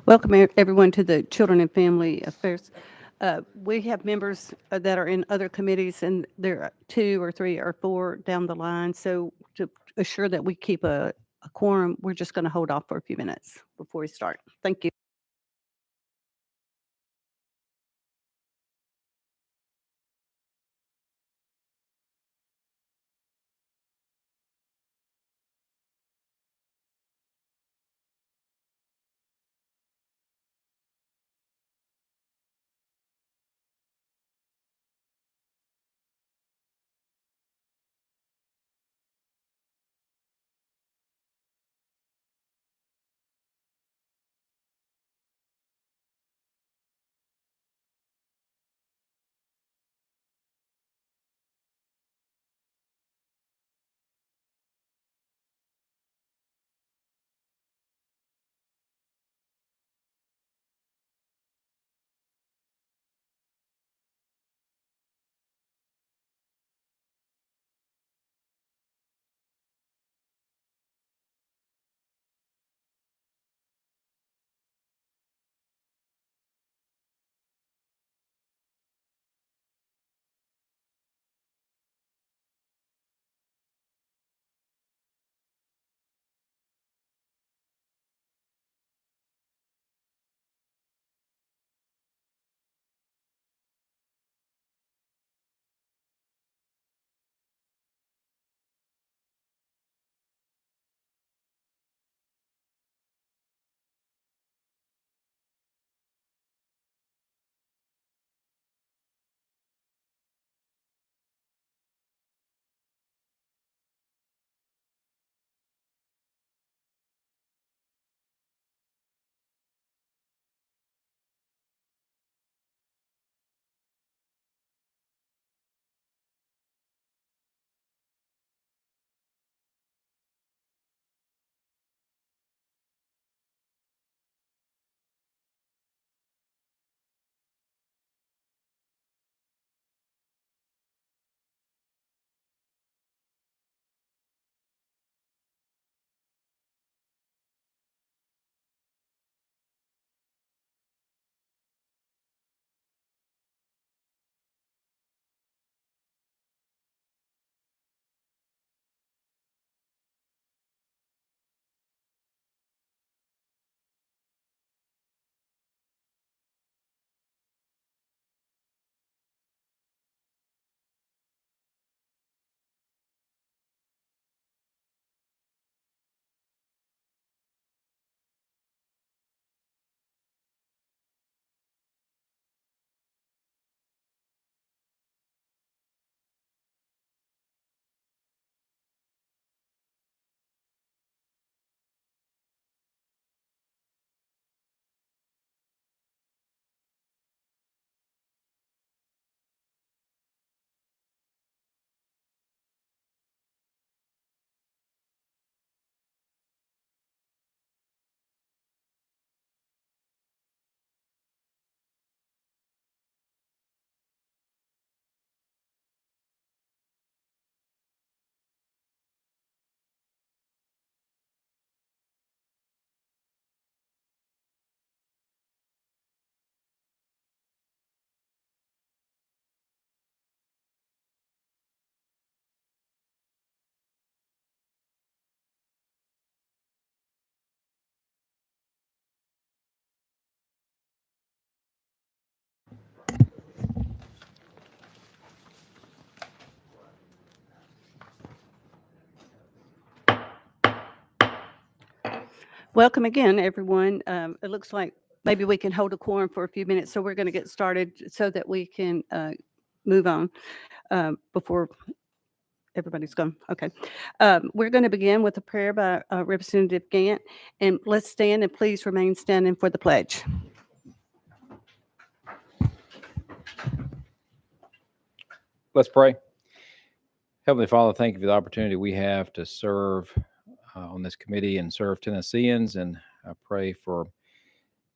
Welcome everyone to the Children and Family Affairs. We have members that are in other committees, and there are 2 or 3 or 4 down the line. So to assure that we keep a quorum, we're just going to hold off for a few minutes before we start. Thank you. Welcome again, everyone. It looks like maybe we can hold a quorum for a few minutes, so we're going to get started so that we can move on before everybody's gone. Okay. We're going to begin with a prayer by Representative Gant, and let's stand and please remain standing for the pledge. Let's pray. Heavenly Father, thank you for the opportunity we have to serve on this committee and serve Tennesseans. And I pray for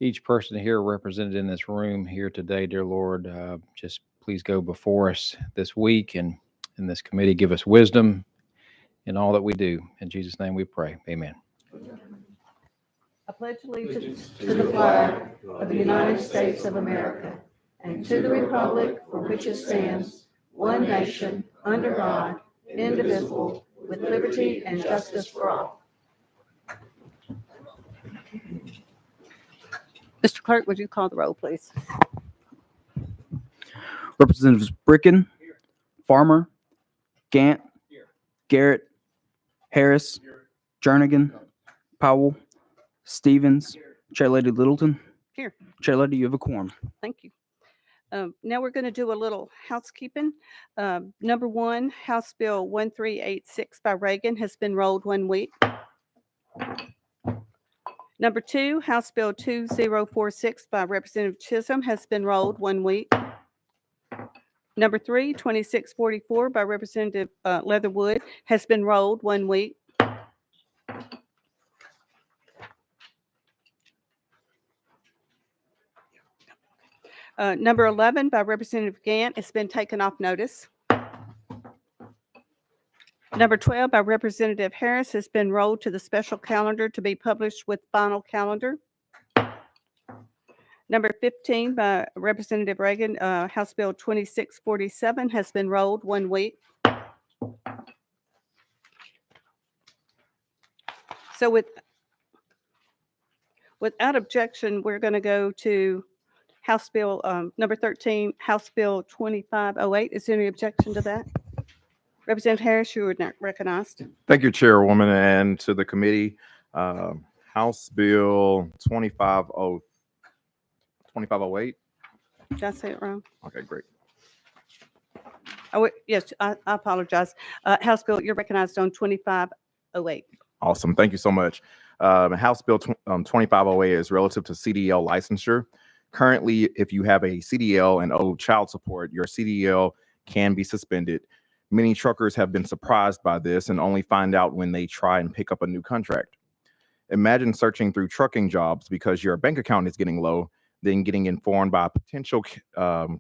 each person here represented in this room here today, dear Lord. Just please go before us this week and in this committee, give us wisdom in all that we do. In Jesus' name we pray. Amen. I pledge allegiance to the flag of the United States of America and to the republic for which it stands, one nation, under God, indivisible, with liberty and justice for all. Mr. Clerk, would you call the roll, please? Representatives Bricken, Farmer, Gant, Garrett, Harris, Jernigan, Powell, Stevens, Chair Lady Littleton. Here. Chair Lady, you have a quorum. Thank you. Now we're going to do a little housekeeping. Number one, House Bill 1386 by Reagan has been rolled 1 week. Number two, House Bill 2046 by Representative Chisholm has been rolled 1 week. Number three, 2644 by Representative Leatherwood has been rolled 1 week. Number 11 by Representative Gant has been taken off notice. Number 12 by Representative Harris has been rolled to the special calendar to be published with final calendar. Number 15 by Representative Reagan, House Bill 2647 has been rolled 1 week. So without objection, we're going to go to House Bill number 13, House Bill 2508. Is there any objection to that? Representative Harris, you are recognized. Thank you, Chairwoman, and to the committee. House Bill 2508. Did I say it wrong? Okay, great. Oh, yes, I apologize. House Bill, you're recognized on 2508. Awesome. Thank you so much. House Bill 2508 is relative to CDL licensure. Currently, if you have a CDL and owe child support, your CDL can be suspended. Many truckers have been surprised by this and only find out when they try and pick up a new contract. Imagine searching through trucking jobs because your bank account is getting low, then getting informed by a potential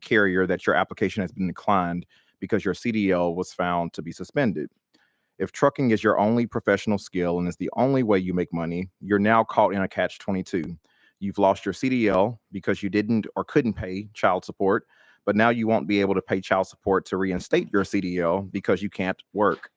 carrier that your application has been declined because your CDL was found to be suspended. If trucking is your only professional skill and is the only way you make money, you're now caught in a catch-22. You've lost your CDL because you didn't or couldn't pay child support, but now you won't be able to pay child support to reinstate your CDL because you can't work.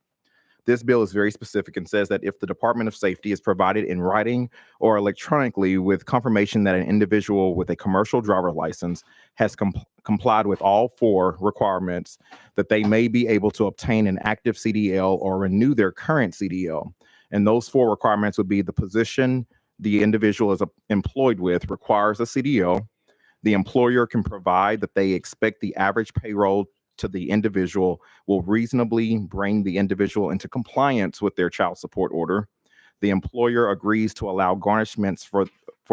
This bill is very specific and says that if the Department of Safety is provided in writing or electronically with confirmation that an individual with a commercial driver license has complied with all four requirements, that they may be able to obtain an active CDL or renew their current CDL. And those four requirements would be the position the individual is employed with requires a CDL. The employer can provide that they expect the average payroll to the individual will reasonably bring the individual into compliance with their child support order. The employer agrees to allow garnishments for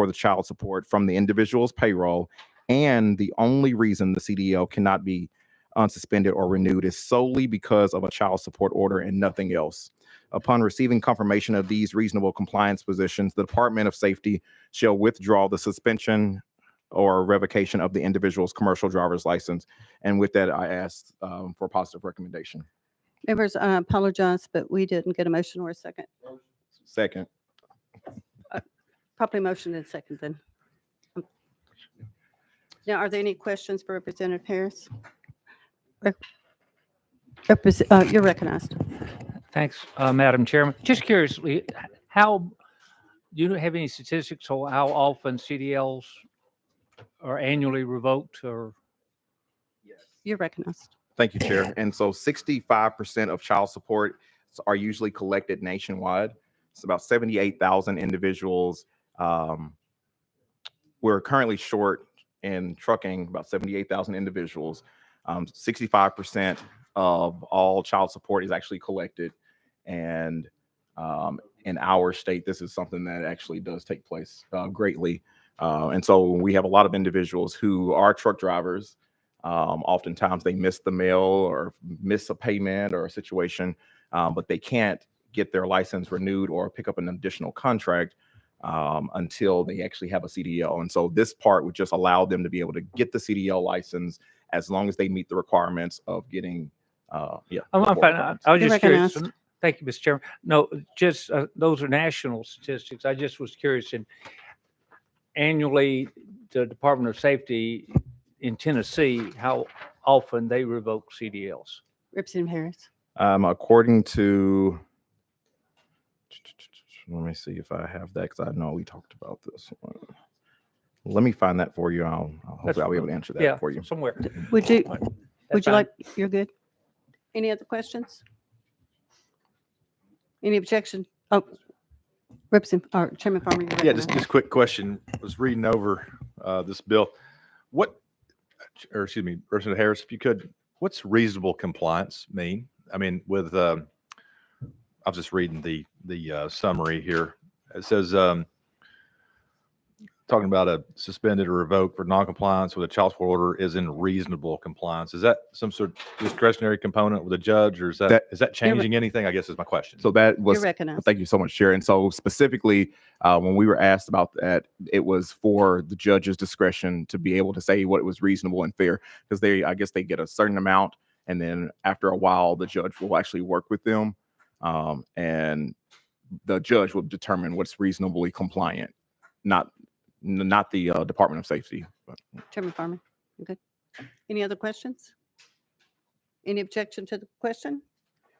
the child support from the individual's payroll, and the only reason the CDL cannot be unsuspended or renewed is solely because of a child support order and nothing else. Upon receiving confirmation of these reasonable compliance positions, the Department of Safety shall withdraw the suspension or revocation of the individual's commercial driver's license. And with that, I asked for a positive recommendation. Members, I apologize, but we didn't get a motion or a second. Second. Properly motioned and second then. Now, are there any questions for Representative Harris? You're recognized. Thanks, Madam Chairman. Just curiously, how do you have any statistics on how often CDLs are annually revoked or? You're recognized. Thank you, Chair. And so 65% of child support are usually collected nationwide. It's about 78,000 individuals. We're currently short in trucking about 78,000 individuals. 65% of all child support is actually collected. And in our state, this is something that actually does take place greatly. And so we have a lot of individuals who are truck drivers. Oftentimes they miss the mail or miss a payment or a situation, but they can't get their license renewed or pick up an additional contract until they actually have a CDL. And so this part would just allow them to be able to get the CDL license as long as they meet the requirements of getting, I'm fine. I was You're just curious. recognized. Thank you, Mr. Chairman. No, just those are national statistics. I just was curious. And annually, the Department of Safety in Tennessee, how often they revoke CDLs? Representative Harris. According to, let me see if I have that because I know we talked about this one. Let me find that for you. Hopefully I'll be able to answer that Yeah, for you. somewhere. Would you, That's would you fine. like, you're good? Any other questions? Any objection? Oh, Representative, or Chairman Farmer. you're Yeah, recognized. just a quick question. Was reading over this bill. Excuse me, Representative Harris, if you could, what's reasonable compliance mean? I mean, with I was just reading the summary here. It says talking about a suspended or revoked for noncompliance with a child support order is in reasonable compliance. Is that some sort of discretionary component with a judge, or is that changing anything? I guess is my question. So that You're was, recognized. thank you so much, Chair. And so specifically, when we were asked about that, it was for the judge's discretion to be able to say what was reasonable and fair, because I guess they get a certain amount, and then after a while, the judge will actually work with them, and the judge will determine what's reasonably compliant, not the Department of Safety. But Chairman Farmer, you good? Any other questions? Any objection to the question?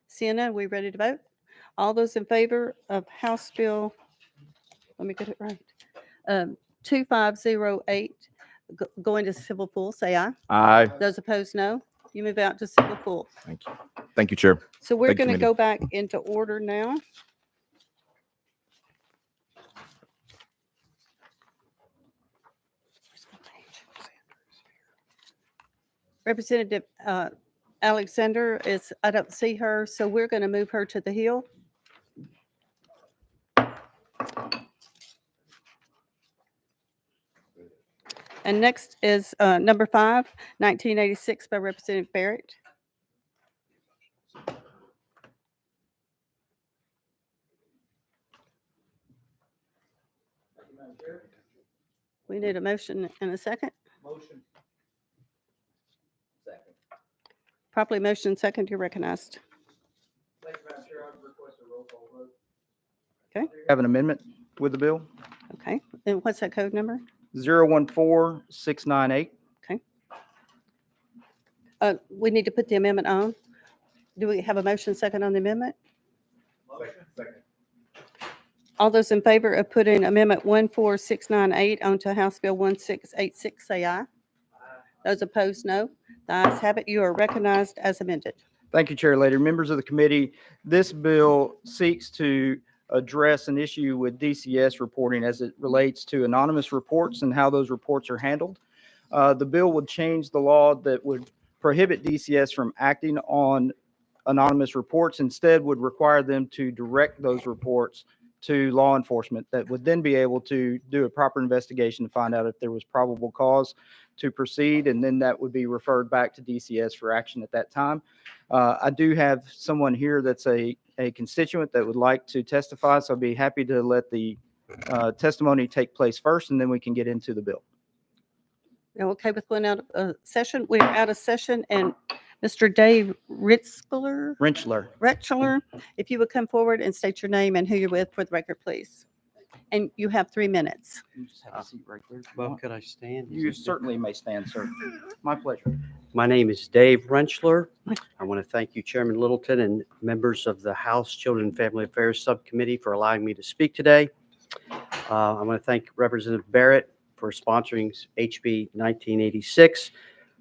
Seeing none, we ready to vote? All those in favor of House Bill, let me get it right, 2508, going to civil pool, say aye. Aye. Those opposed, no. You move out to civil pool. Thank you. Thank you, Chair. So we're Thank you, going to committee. go back into order now. Representative Alexander I don't see her, so we're going to move her to the Hill. And next is number 5, 1986 by Representative Barrett. We need a motion and a second. Motion. Second. Properly motion second, you're recognized. Thank you, Madam Chair. I request a roll call vote. Have an amendment with the bill, Okay, and what's that code number? 014698. We need to put the amendment on. Do we have a motion second on the amendment? Motion. Second. All those in favor of putting amendment 14698 onto House Bill 1686, say aye. Those opposed, no. The ayes have it. You are recognized as amended. Thank you, Chair Lader. Members of the committee, this bill seeks to address an issue with DCS reporting as it relates to anonymous reports and how those reports are handled. The bill would change the law that would prohibit DCS from acting on anonymous reports, instead would require them to direct those reports to law enforcement that would then be able to do a proper investigation to find out if there was probable cause to proceed, and then that would be referred back to DCS for action at that time. I do have someone here that's a constituent that would like to testify, so I'd be happy to let the testimony take place first, and then we can get into the bill. You're okay with going out of session? We're out of session, and Mr. Dave Retchler, if you would come forward and state your name and who you're with for the record, please. And you have 3 minutes. You just have a seat right there. Well, could I stand? You certainly may stand, sir. My pleasure. My name is Dave Renschler. I want to thank you, Chairman Littleton, and members of the House Children and Family Affairs Subcommittee for allowing me to speak today. I want to thank Representative Barrett for sponsoring HB 1986.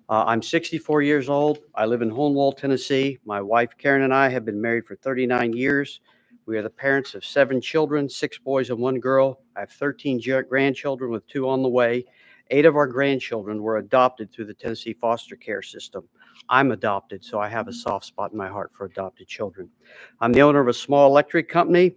I'm 64 years old. I live in Hohenwald, Tennessee. My wife, Karen, and I have been married for 39 years. We are the parents of 7 children, 6 boys and 1 girl. I have 13 grandchildren with 2 on the way. 8 of our grandchildren were adopted through the Tennessee foster care system. I'm adopted, so I have a soft spot in my heart for adopted children. I'm the owner of a small electric company.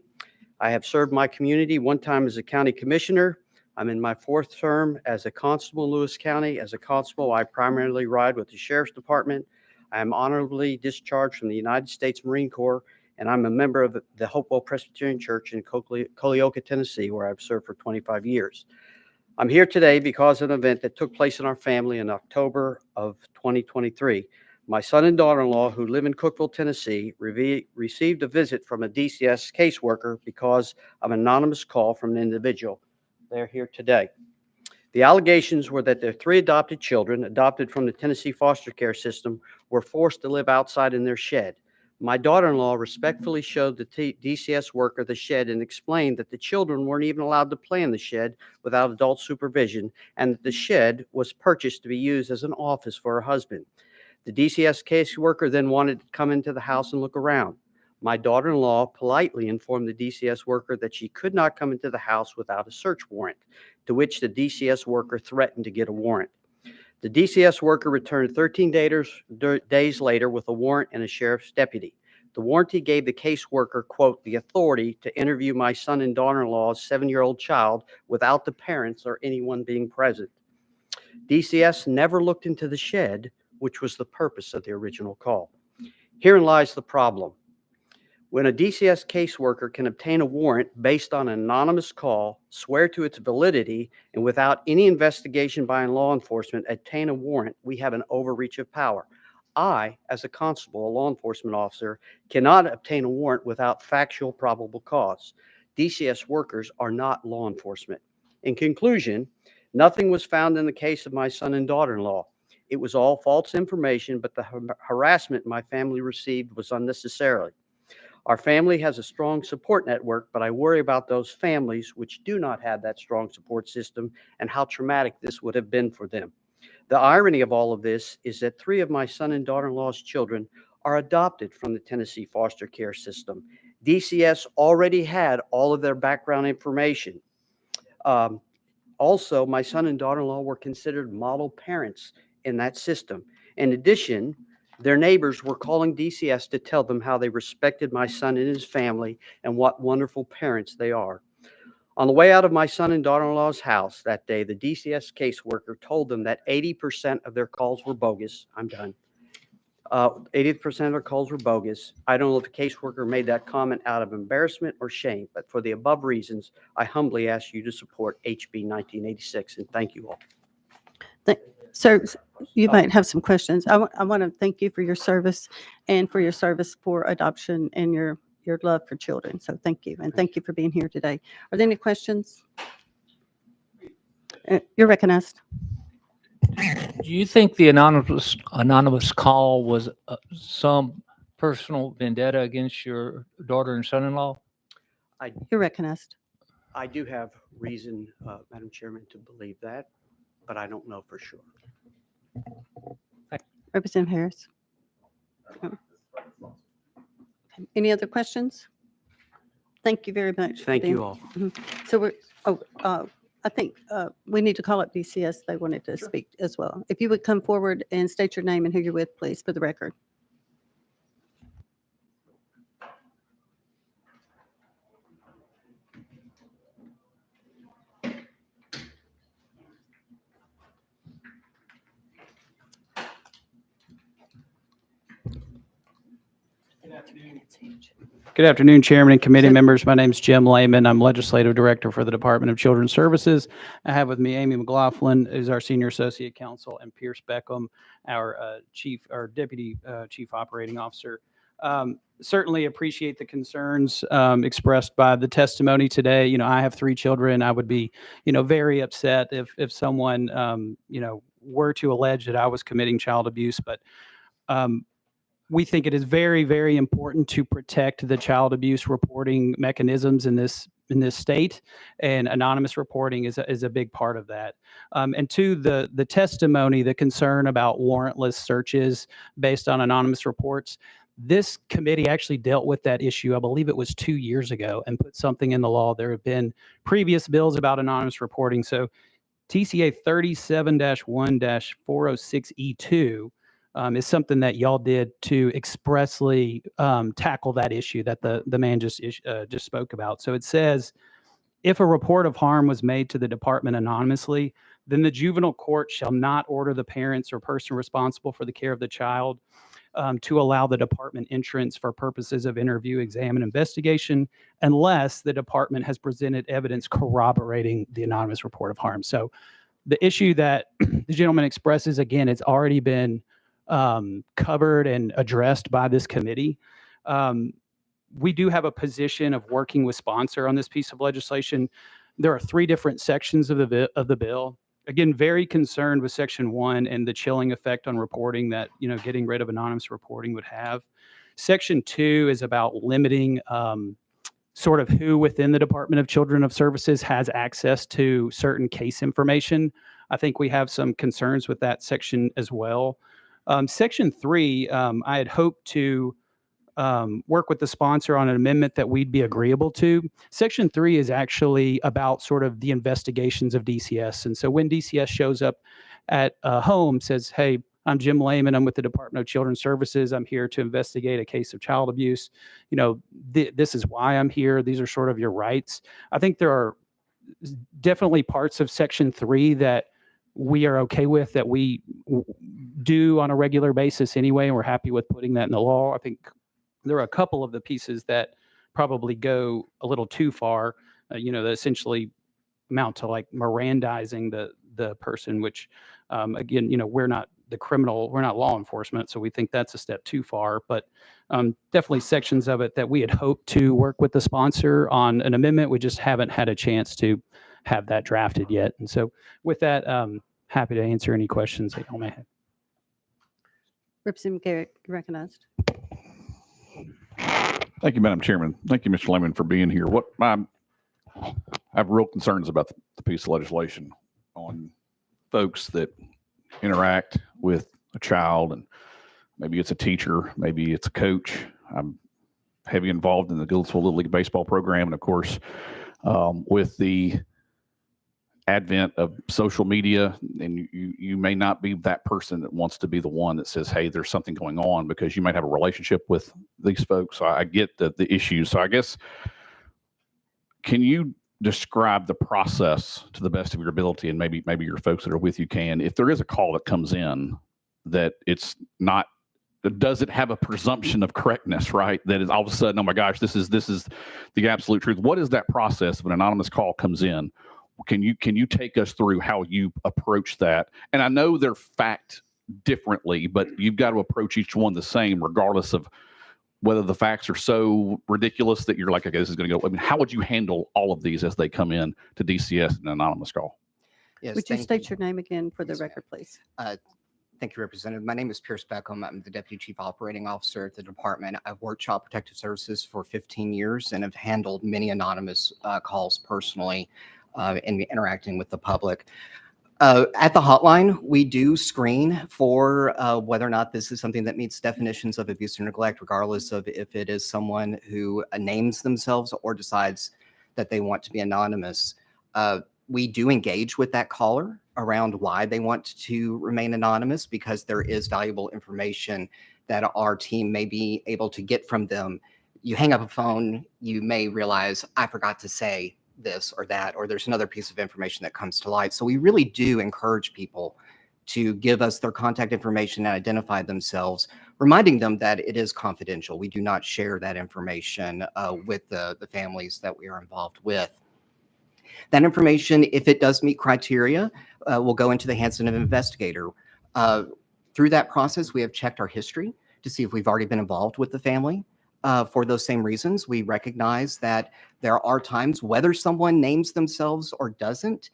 I have served my community one time as a county commissioner. I'm in my 4th term as a constable in Lewis County. As a constable, I primarily ride with the Sheriff's Department. I am honorably discharged from the United States Marine Corps, and I'm a member of the Hopewell Presbyterian Church in Colioca, Tennessee, where I've served for 25 years. I'm here today because of an event that took place in our family in October of 2023. My son and daughter-in-law, who live in Cookeville, Tennessee, received a visit from a DCS caseworker because of an anonymous call from an individual. They're here today. The allegations were that their 3 adopted children, adopted from the Tennessee foster care system, were forced to live outside in their shed. My daughter-in-law respectfully showed the DCS worker the shed and explained that the children weren't even allowed to play in the shed without adult supervision, and that the shed was purchased to be used as an office for her husband. The DCS caseworker then wanted to come into the house and look around. My daughter-in-law politely informed the DCS worker that she could not come into the house without a search warrant, to which the DCS worker threatened to get a warrant. The DCS worker returned 13 days later with a warrant and a sheriff's deputy. The warranty gave the caseworker, quote, the authority to interview my son and daughter-in-law's 7-year-old child without the parents or anyone being present. DCS never looked into the shed, which was the purpose of the original call. Herein lies the problem. When a DCS caseworker can obtain a warrant based on an anonymous call, swear to its validity, and without any investigation by law enforcement obtain a warrant, we have an overreach of power. I, as a constable, a law enforcement officer, cannot obtain a warrant without factual probable cause. DCS workers are not law enforcement. In conclusion, nothing was found in the case of my son and daughter-in-law. It was all false information, but the harassment my family received was unnecessary. Our family has a strong support network, but I worry about those families which do not have that strong support system and how traumatic this would have been for them. The irony of all of this is that 3 of my son and daughter-in-law's children are adopted from the Tennessee foster care system. DCS already had all of their background information. Also, my son and daughter-in-law were considered model parents in that system. In addition, their neighbors were calling DCS to tell them how they respected my son and his family and what wonderful parents they are. On the way out of my son and daughter-in-law's house that day, the DCS caseworker told them that 80% of their calls were bogus. I'm done. 80% of their calls were bogus. I don't know if the caseworker made that comment out of embarrassment or shame, but for the above reasons, I humbly ask you to support HB 1986, and thank you all. So you might have some questions. I want to thank you for your service and for your service for adoption and your love for children. So thank you. And thank you for being here today. Are there any questions? You're recognized. Do you think the anonymous call was some personal vendetta against your daughter and son-in-law? You're recognized. I do have reason, Madam Chairman, to believe that, but I don't know for sure. Representative Harris. Okay. Any other questions? Thank you very much. Thank you all. So I think we need to call up DCS. They wanted to speak as well. If you would come forward and state your name and who you're with, please, for the record. Good afternoon, Chairman and committee members. My name is Jim Lehman. I'm Legislative Director for the Department of Children's Services. I have with me Amy McLaughlin, who's our Senior Associate Counsel, and Pierce Beckham, our Deputy Chief Operating Officer. Certainly appreciate the concerns expressed by the testimony today. You know, I have 3 children. I would be, very upset if someone, were to allege that I was committing child abuse, but we think it is very, very important to protect the child abuse reporting mechanisms in this state, and anonymous reporting is a big part of that. And to the testimony, the concern about warrantless searches based on anonymous reports, this committee actually dealt with that issue, I believe it was 2 years ago, and put something in the law. There have been previous bills about anonymous reporting. So TCA 37-1-406E2 is something that y'all did to expressly tackle that issue that the man just spoke about. So it says, if a report of harm was made to the department anonymously, then the juvenile court shall not order the parents or person responsible for the care of the child to allow the department entrance for purposes of interview, exam, and investigation, unless the department has presented evidence corroborating the anonymous report of harm. So the issue that the gentleman expresses, again, it's already been covered and addressed by this committee. We do have a position of working with sponsor on this piece of legislation. There are 3 different sections of the bill. Again, very concerned with section 1 and the chilling effect on reporting that, getting rid of anonymous reporting would have. Section 2 is about limiting sort of who within the Department of Children Services has access to certain case information. I think we have some concerns with that section as well. Section 3, I had hoped to work with the sponsor on an amendment that we'd be agreeable to. Section 3 is actually about sort of the investigations of DCS. And so when DCS shows up at a home, says, hey, I'm Jim Lehman, I'm with the Department of Children's Services, I'm here to investigate a case of child abuse. This is why I'm here. These are sort of your rights. I think there are definitely parts of Section 3 that we are okay with, that we do on a regular basis anyway, and we're happy with putting that in the law. I think there are a couple of the pieces that probably go a little too far, that essentially amount to like Mirandizing the person, which again, we're not law enforcement, so we think that's a step too far. But definitely sections of it that we had hoped to work with the sponsor on an amendment. We just haven't had a chance to have that drafted yet. And so with that, happy to answer any questions that y'all may have. Representative Garrett, you're recognized. Thank you, Madam Chairman. Thank you, Mr. Lehman, for being here. I have real concerns about the piece of legislation on folks that interact with a child, and maybe it's a teacher, maybe it's a coach. I'm heavily involved in the Gillsville Little League baseball program, and of course, with the advent of social media, and you may not be that person that wants to be the one that says, hey, there's something going on, because you might have a relationship with these folks. So I get the issues. So I guess, can you describe the process to the best of your ability, and maybe your folks that are with you can, if there is a call that comes in, that it's not, does it have a presumption of correctness, right? That is all of a sudden, oh my gosh, this is the absolute truth. What is that process if an anonymous call comes in? Can you take us through how you approach that? And I know they're fact differently, but you've got to approach each one the same, regardless of whether the facts are so ridiculous that you're like, okay, this is going to go. I mean, how would you handle all of these as they come in to DCS in an anonymous call? Yes, Would you thank state your name again for the Yes, ma'am. record, please? Thank you, Representative. My name is Pierce Beckham. I'm the Deputy Chief Operating Officer at the department. I've worked Child Protective Services for 15 years and have handled many anonymous calls personally in interacting with the public. At the hotline, we do screen for whether or not this is something that meets definitions of abuse or neglect, regardless of if it is someone who names themselves or decides that they want to be anonymous. We do engage with that caller around why they want to remain anonymous, because there is valuable information that our team may be able to get from them. You hang up a phone, you may realize, I forgot to say this or that, or there's another piece of information that comes to light. So we really do encourage people to give us their contact information and identify themselves, reminding them that it is confidential. We do not share that information with the families that we are involved with. That information, if it does meet criteria, will go into the hands of an investigator. Through that process, we have checked our history to see if we've already been involved with the family. For those same reasons, we recognize that there are times, whether someone names themselves or doesn't,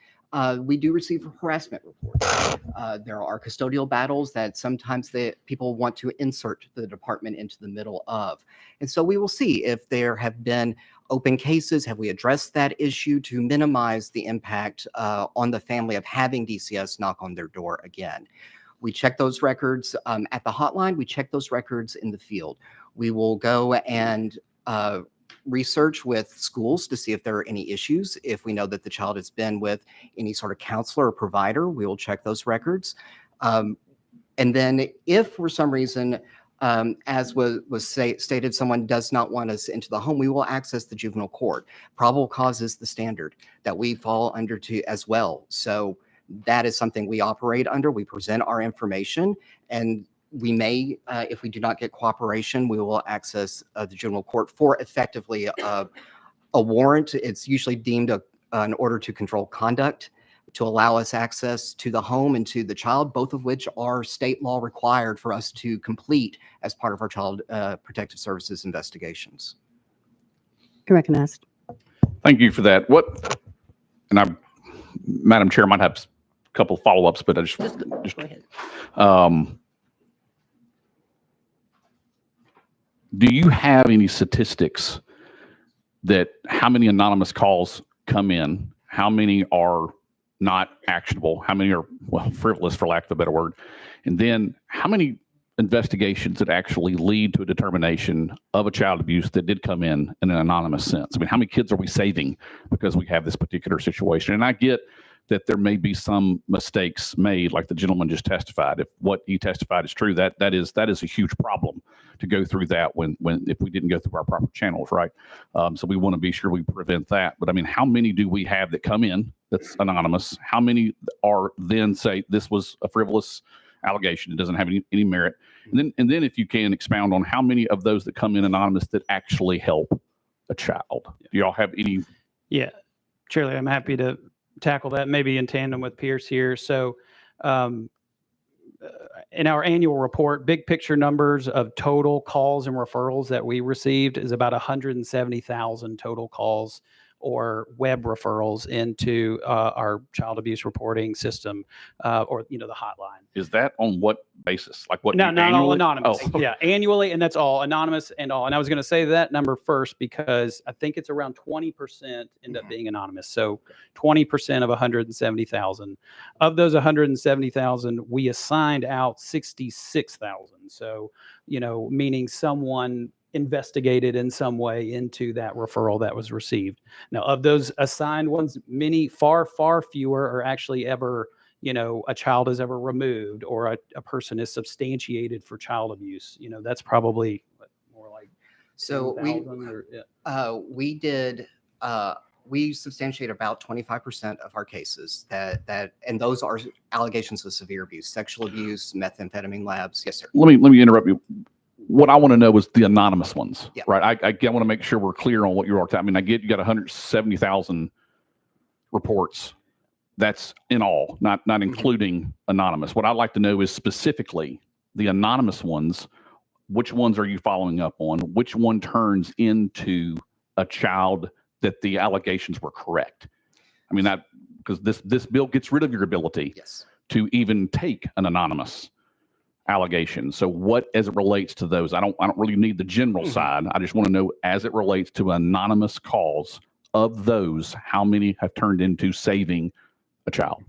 we do receive harassment reports. There are custodial battles that sometimes people want to insert the department into the middle of. And so we will see if there have been open cases. Have we addressed that issue to minimize the impact on the family of having DCS knock on their door again? We check those records at the hotline. We check those records in the field. We will go and research with schools to see if there are any issues. If we know that the child has been with any sort of counselor or provider, we will check those records. And then if for some reason, as was stated, someone does not want us into the home, we will access the juvenile court. Probable cause is the standard that we fall under as well. So that is something we operate under. We present our information, and we may, if we do not get cooperation, we will access the juvenile court for effectively a warrant. It's usually deemed an order to control conduct to allow us access to the home and to the child, both of which are state law required for us to complete as part of our Child Protective Services investigations. You're recognized. Thank you for that. Madam Chair, might have a couple follow-ups, but I just Go ahead. Do you have any statistics that how many anonymous calls come in, how many are not actionable, how many are, well, frivolous for lack of a better word, and then how many investigations that actually lead to a determination of a child abuse that did come in an anonymous sense? I mean, how many kids are we saving because we have this particular situation? And I get that there may be some mistakes made, like the gentleman just testified. If what he testified is true, that is a huge problem to go through that if we didn't go through our proper channels, right? So we want to be sure we prevent that. But I mean, how many do we have that come in that's anonymous? How many are then say this was a frivolous allegation, it doesn't have any merit? And then if you can expound on how many of those that come in anonymous that actually help a child. Do y'all have any? Yeah, Shirley, I'm happy to tackle that, maybe in tandem with Pierce here. So in our annual report, big picture numbers of total calls and referrals that we received is about 170,000 total calls or web referrals into our child abuse reporting system, or the hotline. Is that on what basis? Like what? No, not all annually? anonymous. Oh. Yeah, annually, and that's all anonymous and all. And I was going to say that number first because I think it's around 20% end up being anonymous. So 20% of 170,000. Of those 170,000, we assigned out 66,000. So, meaning someone investigated in some way into that referral that was received. Now, of those assigned ones, many, far, far fewer are actually ever, a child is ever removed or a person is substantiated for child abuse. That's probably more like So 10,000 or, yeah. we substantiate about 25% of our cases and those are allegations of severe abuse, sexual abuse, methamphetamine labs. Yes, sir. Let me interrupt you. What I want to know is the anonymous ones, Yeah. right? I want to make sure we're clear on what you're talking. I mean, I get you got 170,000 reports. That's in all, not including anonymous. What I'd like to know is specifically the anonymous ones. Which ones are you following up on? Which one turns into a child that the allegations were correct? I mean, because this bill gets rid of your ability Yes. to even take an anonymous allegation. So what, as it relates to those, I don't really need the general side. I just want to know, as it relates to anonymous calls, of those, how many have turned into saving a child?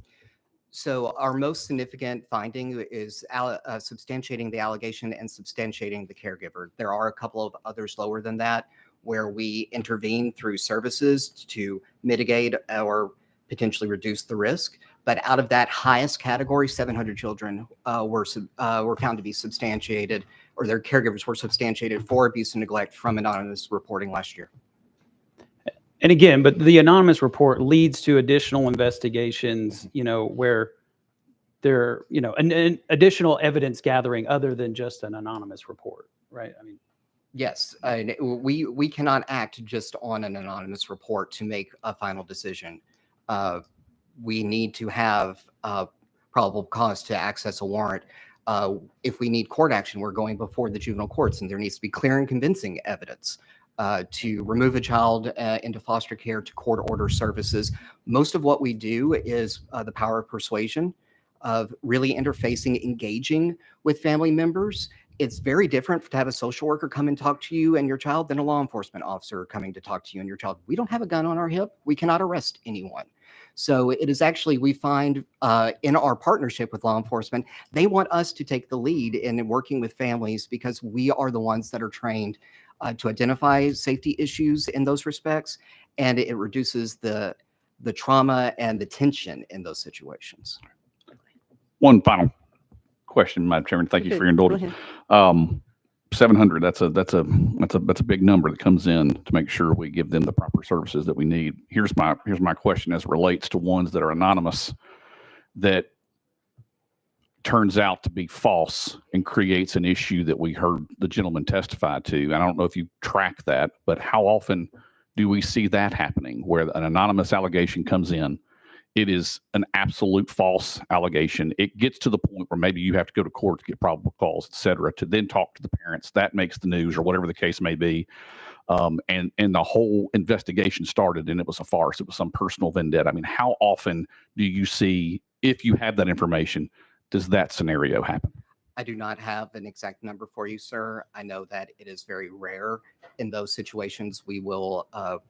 So our most significant finding is substantiating the allegation and substantiating the caregiver. There are a couple of others lower than that where we intervene through services to mitigate or potentially reduce the risk. But out of that highest category, 700 children were found to be substantiated, or their caregivers were substantiated for abuse and neglect from anonymous reporting last year. And again, but the anonymous report leads to additional investigations, where there, an additional evidence gathering other than just an anonymous report, right? I mean, Yes, and we cannot act just on an anonymous report to make a final decision. We need to have probable cause to access a warrant. If we need court action, we're going before the juvenile courts, and there needs to be clear and convincing evidence to remove a child into foster care, to court order services. Most of what we do is the power of persuasion, of really interfacing, engaging with family members. It's very different to have a social worker come and talk to you and your child than a law enforcement officer coming to talk to you and your child. We don't have a gun on our hip. We cannot arrest anyone. So it is actually, we find in our partnership with law enforcement, they want us to take the lead in working with families because we are the ones that are trained to identify safety issues in those respects. And it reduces the trauma and the tension in those situations. One final question, Madam Chairman. Thank you for your indulgence. 700. That's a big number that comes in to make sure we give them the proper services that we need. Here's my question as it relates to ones that are anonymous that turns out to be false and creates an issue that we heard the gentleman testify to. And I don't know if you track that, but how often do we see that happening where an anonymous allegation comes in it is an absolute false allegation. It gets to the point where maybe you have to go to court to get probable cause, et cetera, to then talk to the parents. That makes the news or whatever the case may be. And the whole investigation started and it was a farce. It was some personal vendetta. I mean, how often do you see, if you have that information, does that scenario happen? I do not have an exact number for you, sir. I know that it is very rare in those situations. We will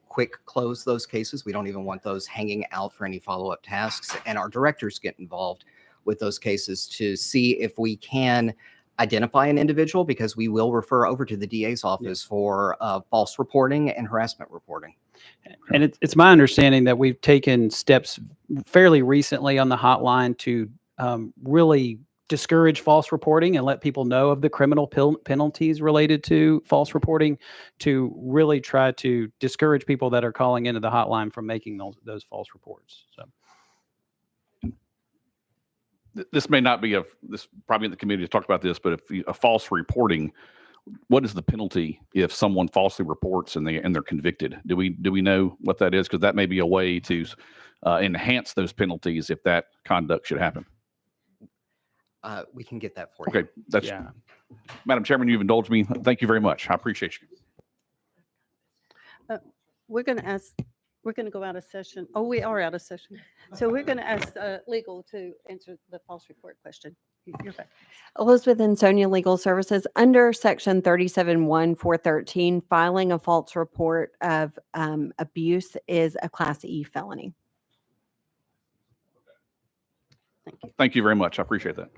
quick close those cases. We don't even want those hanging out for any follow-up tasks. And our directors get involved with those cases to see if we can identify an individual, because we will refer over to the DA's office for false reporting and harassment reporting. And it's my understanding that we've taken steps fairly recently on the hotline to really discourage false reporting and let people know of the criminal penalties related to false reporting, to really try to discourage people that are calling into the hotline from making those false reports. So This may not be this probably in the community has talked about this, but if a false reporting, what is the penalty if someone falsely reports and they're convicted? Do we know what that is? Because that may be a way to enhance those penalties if that conduct should happen. We can get that for you. Okay, that's Madam Chairman, you've indulged me. Thank you very much. I appreciate you. We're going to go out of session. Oh, we are out of session. So we're going to ask legal to answer the false report question. You're back. Elizabeth and Sonia Legal Services, under section 37-1-413, filing a false report of abuse is a Class E felony. Thank you. Thank you very much. I appreciate that.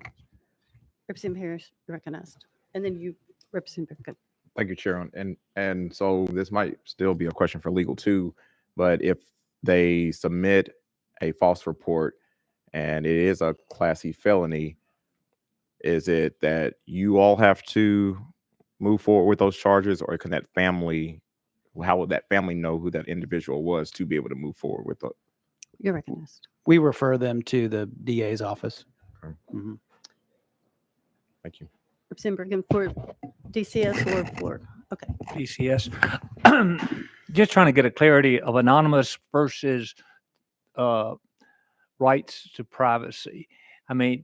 Representative Harris, you're recognized. And then you, Representative Beckett. Thank you, Chair. And so this might still be a question for legal too, but if they submit a false report and it is a Class E felony, is it that you all have to move forward with those charges, or can that family, how would that family know who that individual was to be able to move forward with it? You're recognized. we refer them to the DA's office. Okay. Mhm. Thank you. Representative Bergen for DCS or for, okay. DCS. Just trying to get a clarity of anonymous versus rights to privacy. I mean,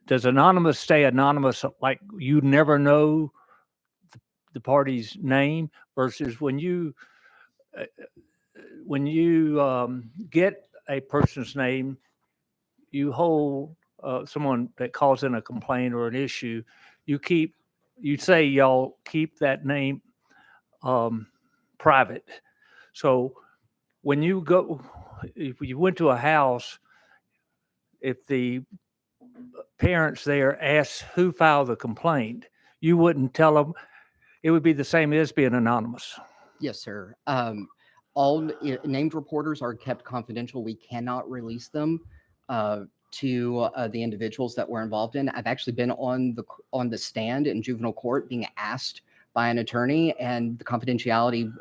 does anonymous stay anonymous, like you never know the party's name, versus when you get a person's name, you hold someone that calls in a complaint or an issue, you say y'all keep that name private. So when you go, if you went to a house, if the parents there asked who filed the complaint, you wouldn't tell them. It would be the same as being anonymous. Yes, sir. All named reporters are kept confidential. We cannot release them to the individuals that were involved in. I've actually been on the stand in juvenile court being asked by an attorney, and the confidentiality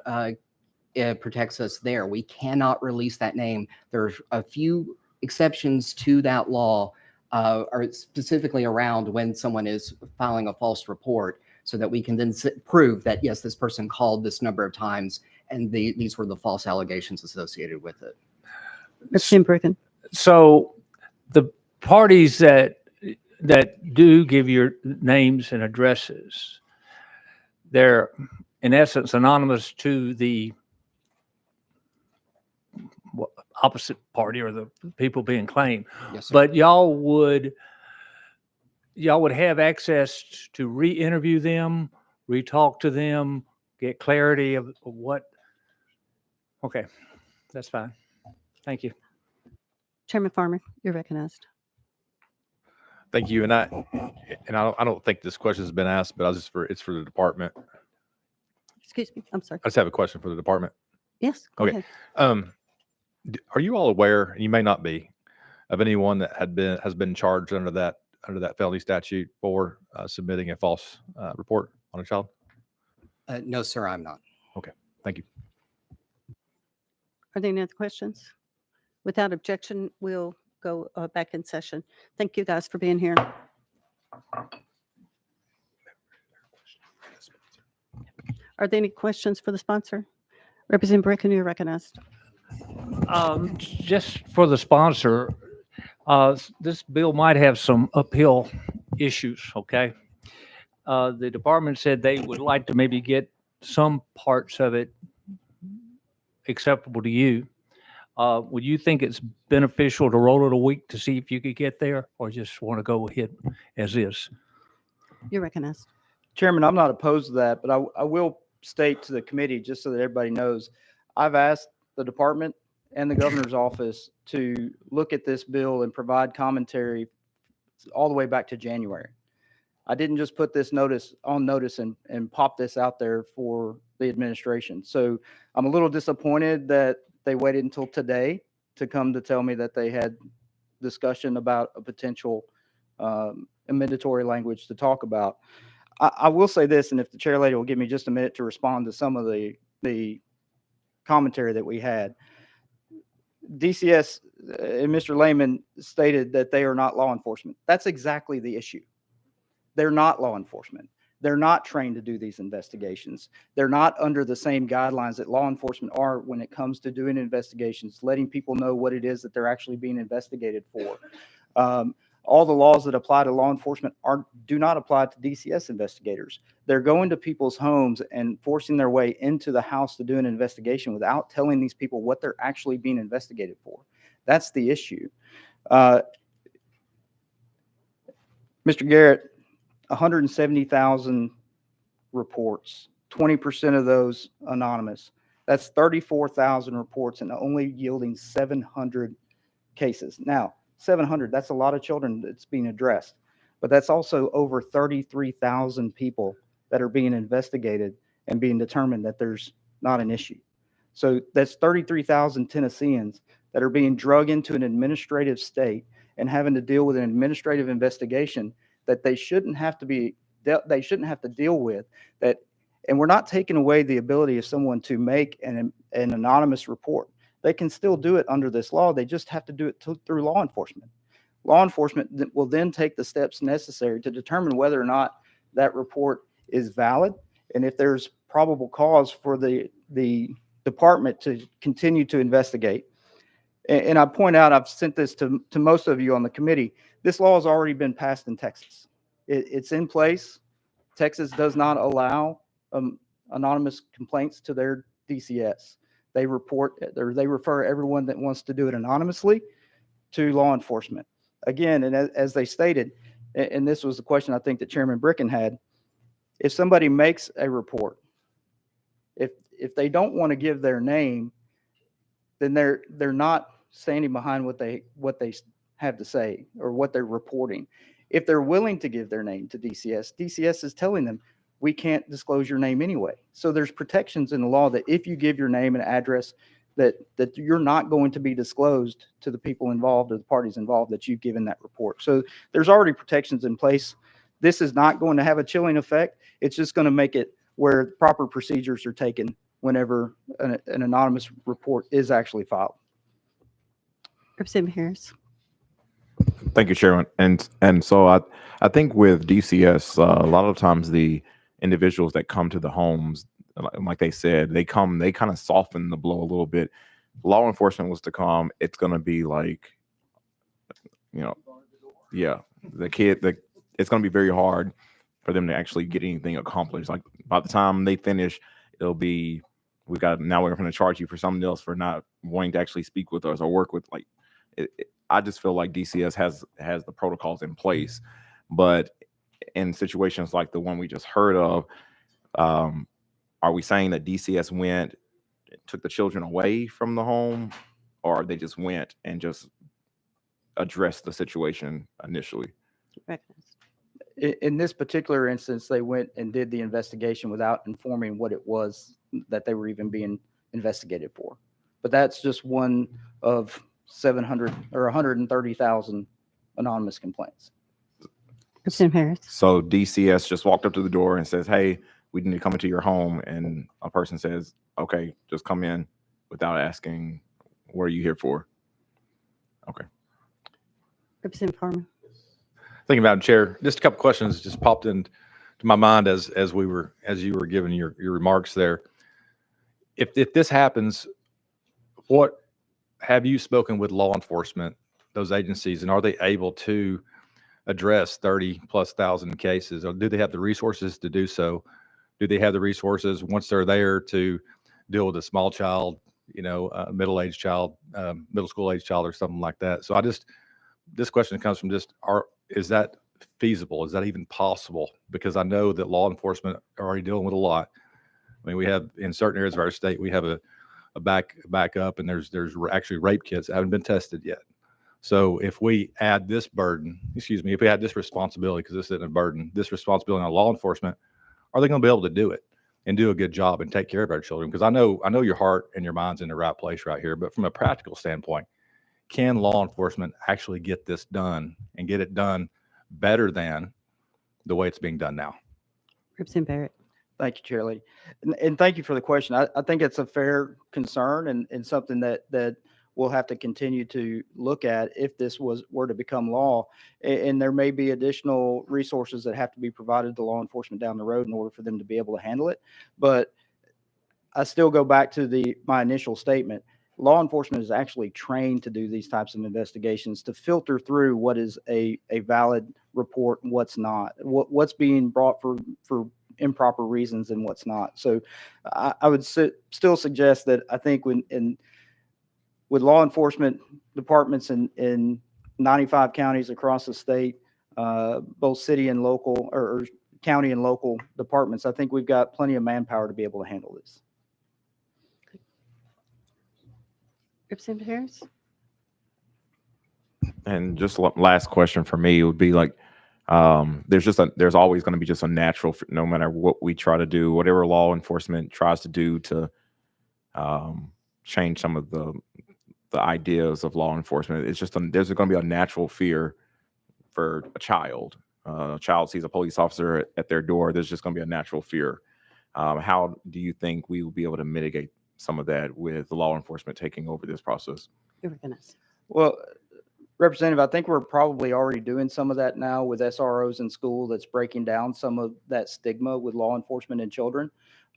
it protects us there. We cannot release that name. There's a few exceptions to that law, are specifically around when someone is filing a false report, so that we can then prove that, yes, this person called this number of times, and these were the false allegations associated with it. Representative Bergen. So the parties that do give your names and addresses, they're in essence anonymous to the opposite party or the people being claimed. Yes, sir. But y'all would have access to re-interview them, re-talk to them, get clarity of what. Okay, that's fine. Thank you. Chairman Farmer, you're recognized. Thank you. And I don't think this question has been asked, but it's for the department. Excuse me, I'm sorry. I just have a question for the department. Yes, go Okay. ahead. Are you all aware, and you may not be, of anyone that has been charged under that felony statute for submitting a false report on a child? No, sir, I'm not. Okay. Thank you. Are there any other questions? Without objection, we'll go back in session. Thank you guys for being here. Are there any questions for the sponsor? Representative Brecken, you're recognized. Just for the sponsor, this bill might have some uphill issues, okay? The department said they would like to maybe get some parts of it acceptable to you. Would you think it's beneficial to roll it a week to see if you could get there, or just want to go ahead as is? You're recognized. Chairman, I'm not opposed to that, but I will state to the committee, just so that everybody knows, I've asked the department and the governor's office to look at this bill and provide commentary all the way back to January. I didn't just put this notice and pop this out there for the administration. So I'm a little disappointed that they waited until today to come to tell me that they had discussion about a potential amendatory language to talk about. I will say this, and if the chair lady will give me just a minute to respond to some of the commentary that we had. DCS and Mr. Lehman stated that they are not law enforcement. That's exactly the issue. They're not law enforcement. They're not trained to do these investigations. They're not under the same guidelines that law enforcement are when it comes to doing investigations, letting people know what it is that they're actually being investigated for. All the laws that apply to law enforcement do not apply to DCS investigators. They're going to people's homes and forcing their way into the house to do an investigation without telling these people what they're actually being investigated for. That's the issue. Mr. Garrett, 170,000 reports, 20% of those anonymous. That's 34,000 reports and only yielding 700 cases. Now, 700, that's a lot of children that's being addressed, but that's also over 33,000 people that are being investigated and being determined that there's not an issue. So that's 33,000 Tennesseans that are being drug into an administrative state and having to deal with an administrative investigation that they shouldn't have to deal with. That, and we're not taking away the ability of someone to make an anonymous report. They can still do it under this law. They just have to do it through law enforcement. Law enforcement will then take the steps necessary to determine whether or not that report is valid, and if there's probable cause for the department to continue to investigate. And I point out, I've sent this to most of you on the committee, this law has already been passed in Texas. It's in place. Texas does not allow anonymous complaints to their DCS. They refer everyone that wants to do it anonymously to law enforcement. Again, and as they stated, and this was the question I think that Chairman Bricken had, if somebody makes a report, if they don't want to give their name, then they're not standing behind what they have to say or what they're reporting. If they're willing to give their name to DCS, DCS is telling them, we can't disclose your name anyway. So there's protections in the law that if you give your name and address, that you're not going to be disclosed to the people involved or the parties involved that you've given that report. So there's already protections in place. This is not going to have a chilling effect. It's just going to make it where proper procedures are taken whenever an anonymous report is actually filed. Representative Harris. Thank you, Chairman. And so I think with DCS, a lot of times the individuals that come to the homes, like they said, they kind of soften the blow a little bit. Law enforcement was to come, it's going to be like, yeah, it's going to be very hard for them to actually get anything accomplished. Like by the time they finish, it'll be, we're going to charge you for something else for not wanting to actually speak with us or work with. Like, I just feel like DCS has the protocols in place, but in situations like the one we just heard of, are we saying that DCS took the children away from the home, or they just went and just addressed the situation initially? In this particular instance, they went and did the investigation without informing what it was that they were even being investigated for. But that's just one of 700 or 130,000 anonymous complaints. Representative Harris. So DCS just walked up to the door and says, hey, we need to come into your home. And a person says, okay, just come in without asking, what are you here for? Okay. Representative Harmon. Thinking about it, Chair, just a couple questions just popped into my mind as you were giving your remarks there. If this happens, What have you spoken with law enforcement, those agencies, and are they able to address 30,000+ cases, or do they have the resources to do so? Do they have the resources once they're there to deal with a small child, middle-aged child, middle school age child, or something like that? So this question comes from is that feasible? Is that even possible? Because I know that law enforcement are already dealing with a lot. I mean, we have in certain areas of our state, we have a backup, and there's actually rape kits that haven't been tested yet. So if we add this burden, if we add this responsibility, because this isn't a burden, this responsibility on law enforcement, are they going to be able to do it and do a good job and take care of our children? Because I know your heart and your mind's in the right place right here, but from a practical standpoint, can law enforcement actually get this done and get it done better than the way it's being done now? Representative Barrett. Thank you, Chair Lee. And thank you for the question. I think it's a fair concern and something that we'll have to continue to look at if this were to become law. And there may be additional resources that have to be provided to law enforcement down the road in order for them to be able to handle it. But I still go back to my initial statement. Law enforcement is actually trained to do these types of investigations, to filter through what is a valid report and what's not, what's being brought for improper reasons and what's not. So I would still suggest that I think with law enforcement departments in 95 counties across the state, both city and local or county and local departments, I think we've got plenty of manpower to be able to handle this. Representative Harris. And just last question for me would be like, there's always going to be just a natural, no matter what we try to do, whatever law enforcement tries to do to change some of the ideas of law enforcement. It's just there's going to be a natural fear for a child. A child sees a police officer at their door. There's just going to be a natural fear. How do you think we will be able to mitigate some of that with law enforcement taking over this process? Well, Representative, I think we're probably already doing some of that now with SROs in school. That's breaking down some of that stigma with law enforcement and children.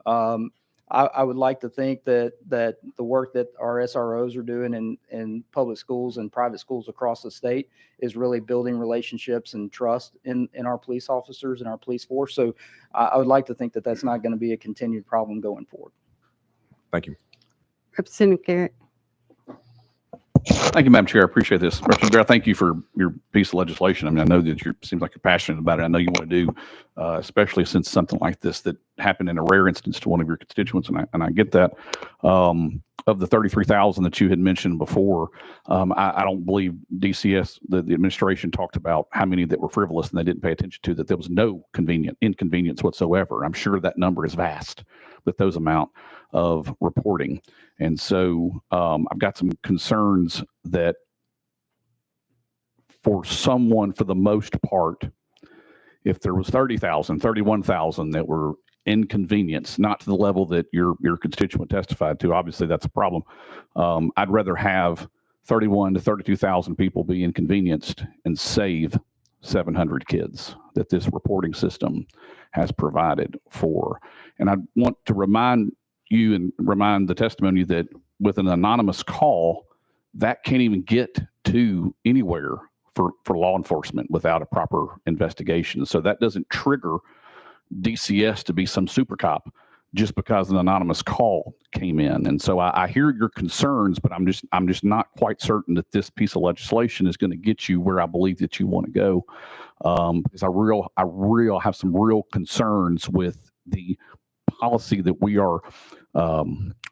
I would like to think that the work that our SROs are doing in public schools and private schools across the state is really building relationships and trust in our police officers and our police force. So I would like to think that that's not going to be a continued problem going forward. Thank you. Representative Garrett. Thank you, Madam Chair. I appreciate this. Representative Barrett, thank you for your piece of legislation. I mean, I know that seems like you're passionate about it. I know you want to do, especially since something like this that happened in a rare instance to one of your constituents, and I get that. Of the 33,000 that you had mentioned before, I don't believe DCS, the administration talked about how many that were frivolous and they didn't pay attention to, that there was no inconvenience whatsoever. I'm sure that number is vast with those amount of reporting. And so I've got some concerns that for someone, for the most part, if there was 30,000, 31,000 that were inconvenience, not to the level that your constituent testified to, obviously that's a problem. I'd rather have 31 to 32,000 people be inconvenienced and save 700 kids that this reporting system has provided for. And I want to remind you and remind the testimony that with an anonymous call, that can't even get to anywhere for law enforcement without a proper investigation. So that doesn't trigger DCS to be some super cop just because an anonymous call came in. And so I hear your concerns, but I'm just not quite certain that this piece of legislation is going to get you where I believe that you want to go. Because I have some real concerns with the policy that we are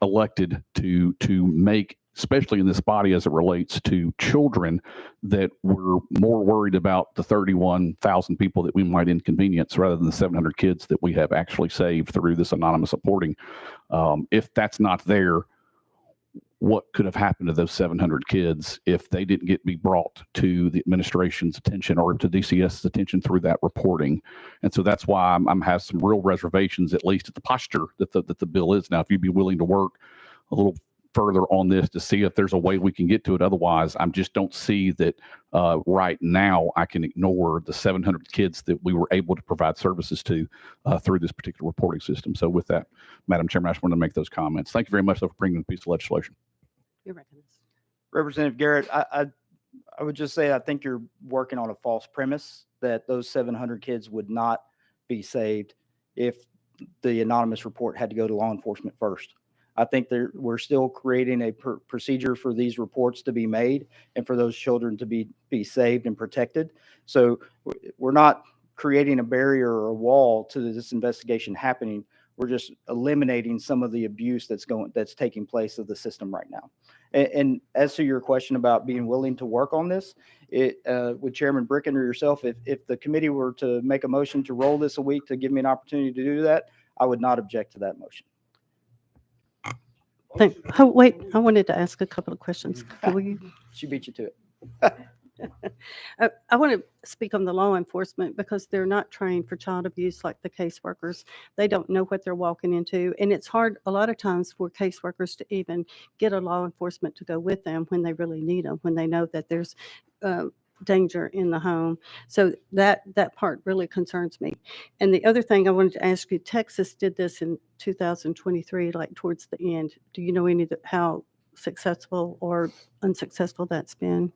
elected to make, especially in this body as it relates to children, that we're more worried about the 31,000 people that we might inconvenience rather than the 700 kids that we have actually saved through this anonymous reporting. If that's not there, what could have happened to those 700 kids if they didn't be brought to the administration's attention or to DCS's attention through that reporting? And so that's why I'm have some real reservations, at least at the posture that the bill is now. If you'd be willing to work a little further on this to see if there's a way we can get to it. Otherwise, I just don't see that right now I can ignore the 700 kids that we were able to provide services to through this particular reporting system. So with that, Madam Chairman, I just wanted to make those comments. Thank you very much for bringing the piece of legislation. You're recognized. Representative Garrett, I would just say I think you're working on a false premise that those 700 kids would not be saved if the anonymous report had to go to law enforcement first. I think we're still creating a procedure for these reports to be made and for those children to be saved and protected. So we're not creating a barrier or a wall to this investigation happening. We're just eliminating some of the abuse that's taking place of the system right now. And as to your question about being willing to work on this, with Chairman Bricken or yourself, if the committee were to make a motion to roll this a week to give me an opportunity to do that, I would not object to that motion. Oh, wait, I wanted to ask a couple of questions. She beat you to it. I want to speak on the law enforcement because they're not trained for child abuse like the caseworkers. They don't know what they're walking into. And it's hard a lot of times for caseworkers to even get a law enforcement to go with them when they really need them, when they know that there's danger in the home. So that part really concerns me. And the other thing I wanted to ask you, Texas did this in 2023, like towards the end. Do you know how successful or unsuccessful that's been?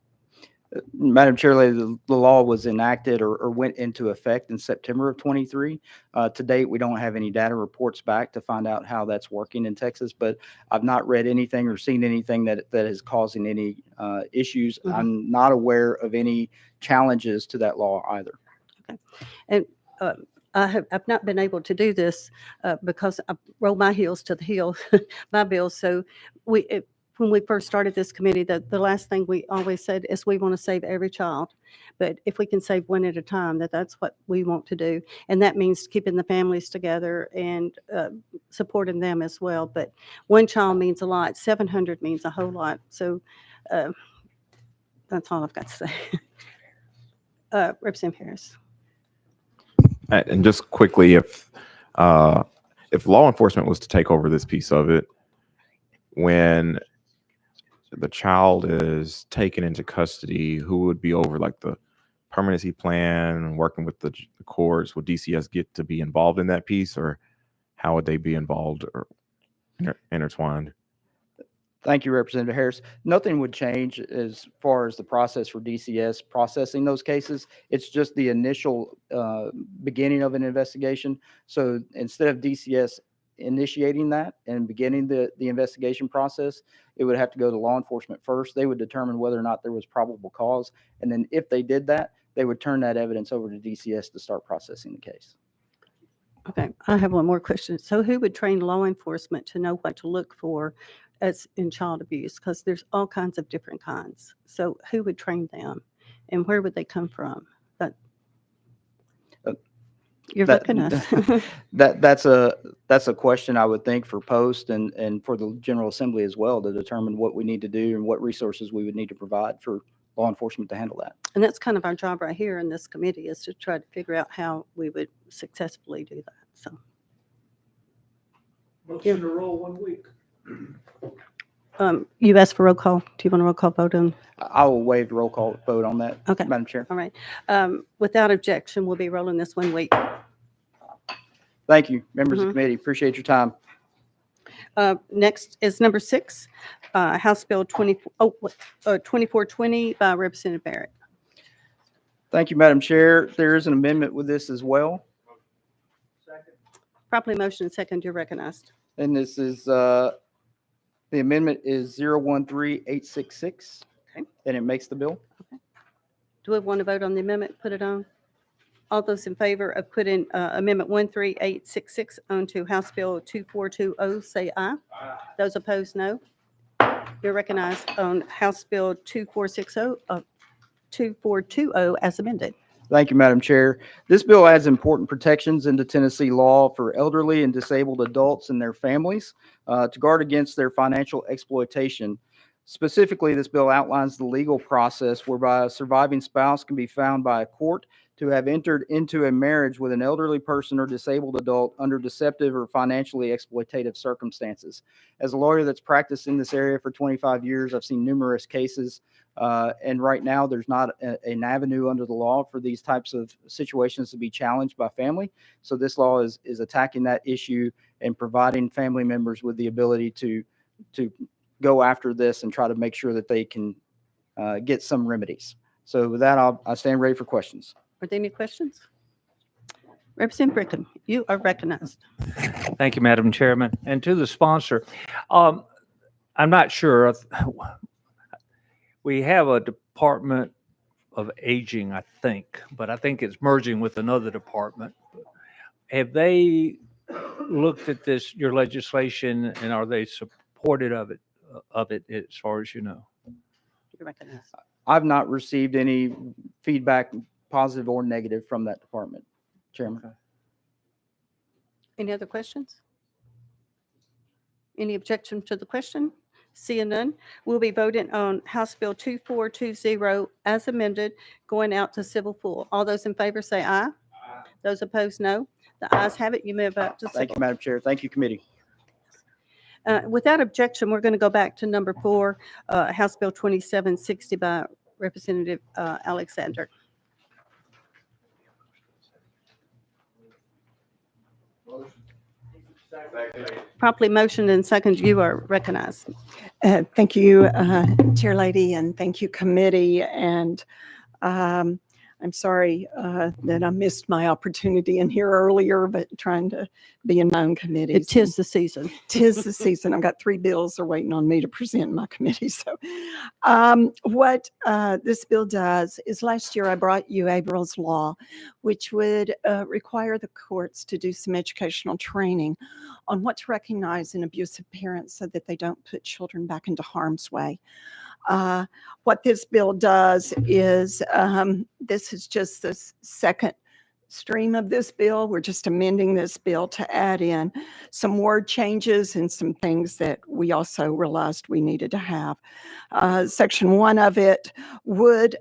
Madam Chair, the law was enacted or went into effect in September of 23. To date, we don't have any data reports back to find out how that's working in Texas, but I've not read anything or seen anything that is causing any issues. Mhm. I'm not aware of any challenges to that law either. Okay. And I've not been able to do this because I roll my heels to the hill, my bills. So when we first started this committee, the last thing we always said is we want to save every child. But if we can save one at a time, that's what we want to do. And that means keeping the families together and supporting them as well. But one child means a lot. 700 means a whole lot. So that's all I've got to say. Representative Harris. And just quickly, if law enforcement was to take over this piece of it, when the child is taken into custody, who would be over like the permanency plan, working with the courts? Would DCS get to be involved in that piece, or how would they be involved or intertwined? Thank you, Representative Harris. Nothing would change as far as the process for DCS processing those cases. It's just the initial beginning of an investigation. So instead of DCS initiating that and beginning the investigation process, it would have to go to law enforcement first. They would determine whether or not there was probable cause. And then if they did that, they would turn that evidence over to DCS to start processing the case. Okay, I have one more question. So who would train law enforcement to know what to look for as in child abuse? Because there's all kinds of different kinds. So who would train them and where would they come from? You're looking at us. That's a question I would think for Post and for the General Assembly as well, to determine what we need to do and what resources we would need to provide for law enforcement to handle that. And that's kind of our job right here in this committee, is to try to figure out how we would successfully do that. So Motion to roll 1 week. you asked for roll call. Do you want a roll call vote on? I will waive the roll call vote on that, Okay. Madam Chair. All right. Without objection, we'll be rolling this 1 week. Thank you, members of Mhm. the committee. Appreciate your time. Next is number 6, House Bill 2420 by Representative Barrett. Thank you, Madam Chair. There is an amendment with this as well. Properly motion and second, you're recognized. And this is, the amendment is 013866. Okay. And it makes the bill. Do we want to vote on the amendment? Put it on? All those in favor of putting Amendment 13866 onto House Bill 2420, say aye. Those opposed, no. You're recognized on House Bill 2420 as amended. Thank you, Madam Chair. This bill adds important protections into Tennessee law for elderly and disabled adults and their families to guard against their financial exploitation. Specifically, this bill outlines the legal process whereby a surviving spouse can be found by a court to have entered into a marriage with an elderly person or disabled adult under deceptive or financially exploitative circumstances. As a lawyer that's practiced in this area for 25 years, I've seen numerous cases, and right now there's not an avenue under the law for these types of situations to be challenged by family. So this law is attacking that issue and providing family members with the ability to go after this and try to make sure that they can get some remedies. So with that, I stand ready for questions. Are there any questions? Representative Brickman, you are recognized. Thank you, Madam Chairman. And to the sponsor, I'm not sure. We have a Department of Aging, I think, but I think it's merging with another department. Have they looked at this, your legislation, and are they supportive of it as far as you know? You're recognized. I've not received any feedback, positive or negative, from that department, Chairman. Okay. Any other questions? Any objection to the question? Seeing none, we'll be voting on House Bill 2420 as amended, going out to civil full. All those in favor say aye. Those opposed, no. The ayes have it. You move up to Thank you, civil. Madam Chair. Thank you, committee. Without objection, we're going to go back to number 4, House Bill 2760 by Representative Alexander. Properly motioned and seconded. You are recognized. Thank you, Chair Lady, and thank you, committee. And I'm sorry that I missed my opportunity in here earlier, but trying to be in my own committee. It is the season. Tis the season. I've got 3 bills are waiting on me to present in my committee. So what this bill does is, last year I brought you April's Law, which would require the courts to do some educational training on what to recognize in abusive parents so that they don't put children back into harm's way. What this bill does is, this is just the second stream of this bill. We're just amending this bill to add in some word changes and some things that we also realized we needed to have. Section 1 of it would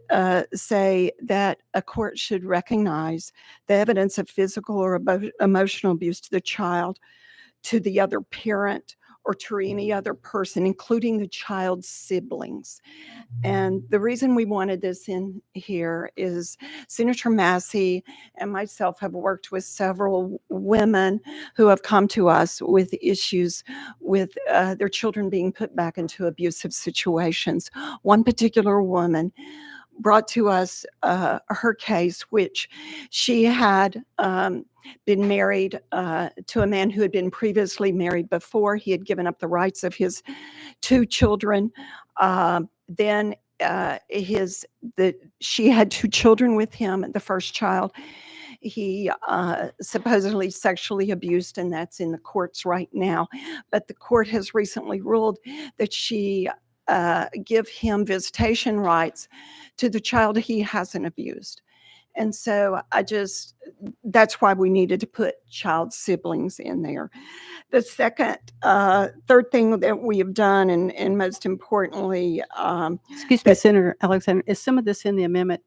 say that a court should recognize the evidence of physical or emotional abuse to the child, to the other parent, or to any other person, including the child's siblings. And the reason we wanted this in here is Senator Massey and myself have worked with several women who have come to us with issues with their children being put back into abusive situations. One particular woman brought to us her case, which she had been married to a man who had been previously married before. He had given up the rights of his 2 children. Then she had 2 children with him. The first child he supposedly sexually abused, and that's in the courts right now. But the court has recently ruled that she give him visitation rights to the child he hasn't abused. And so that's why we needed to put child siblings in there. The third thing that we have done, and most importantly, Excuse me, Senator Alexander, is some of this in the amendment?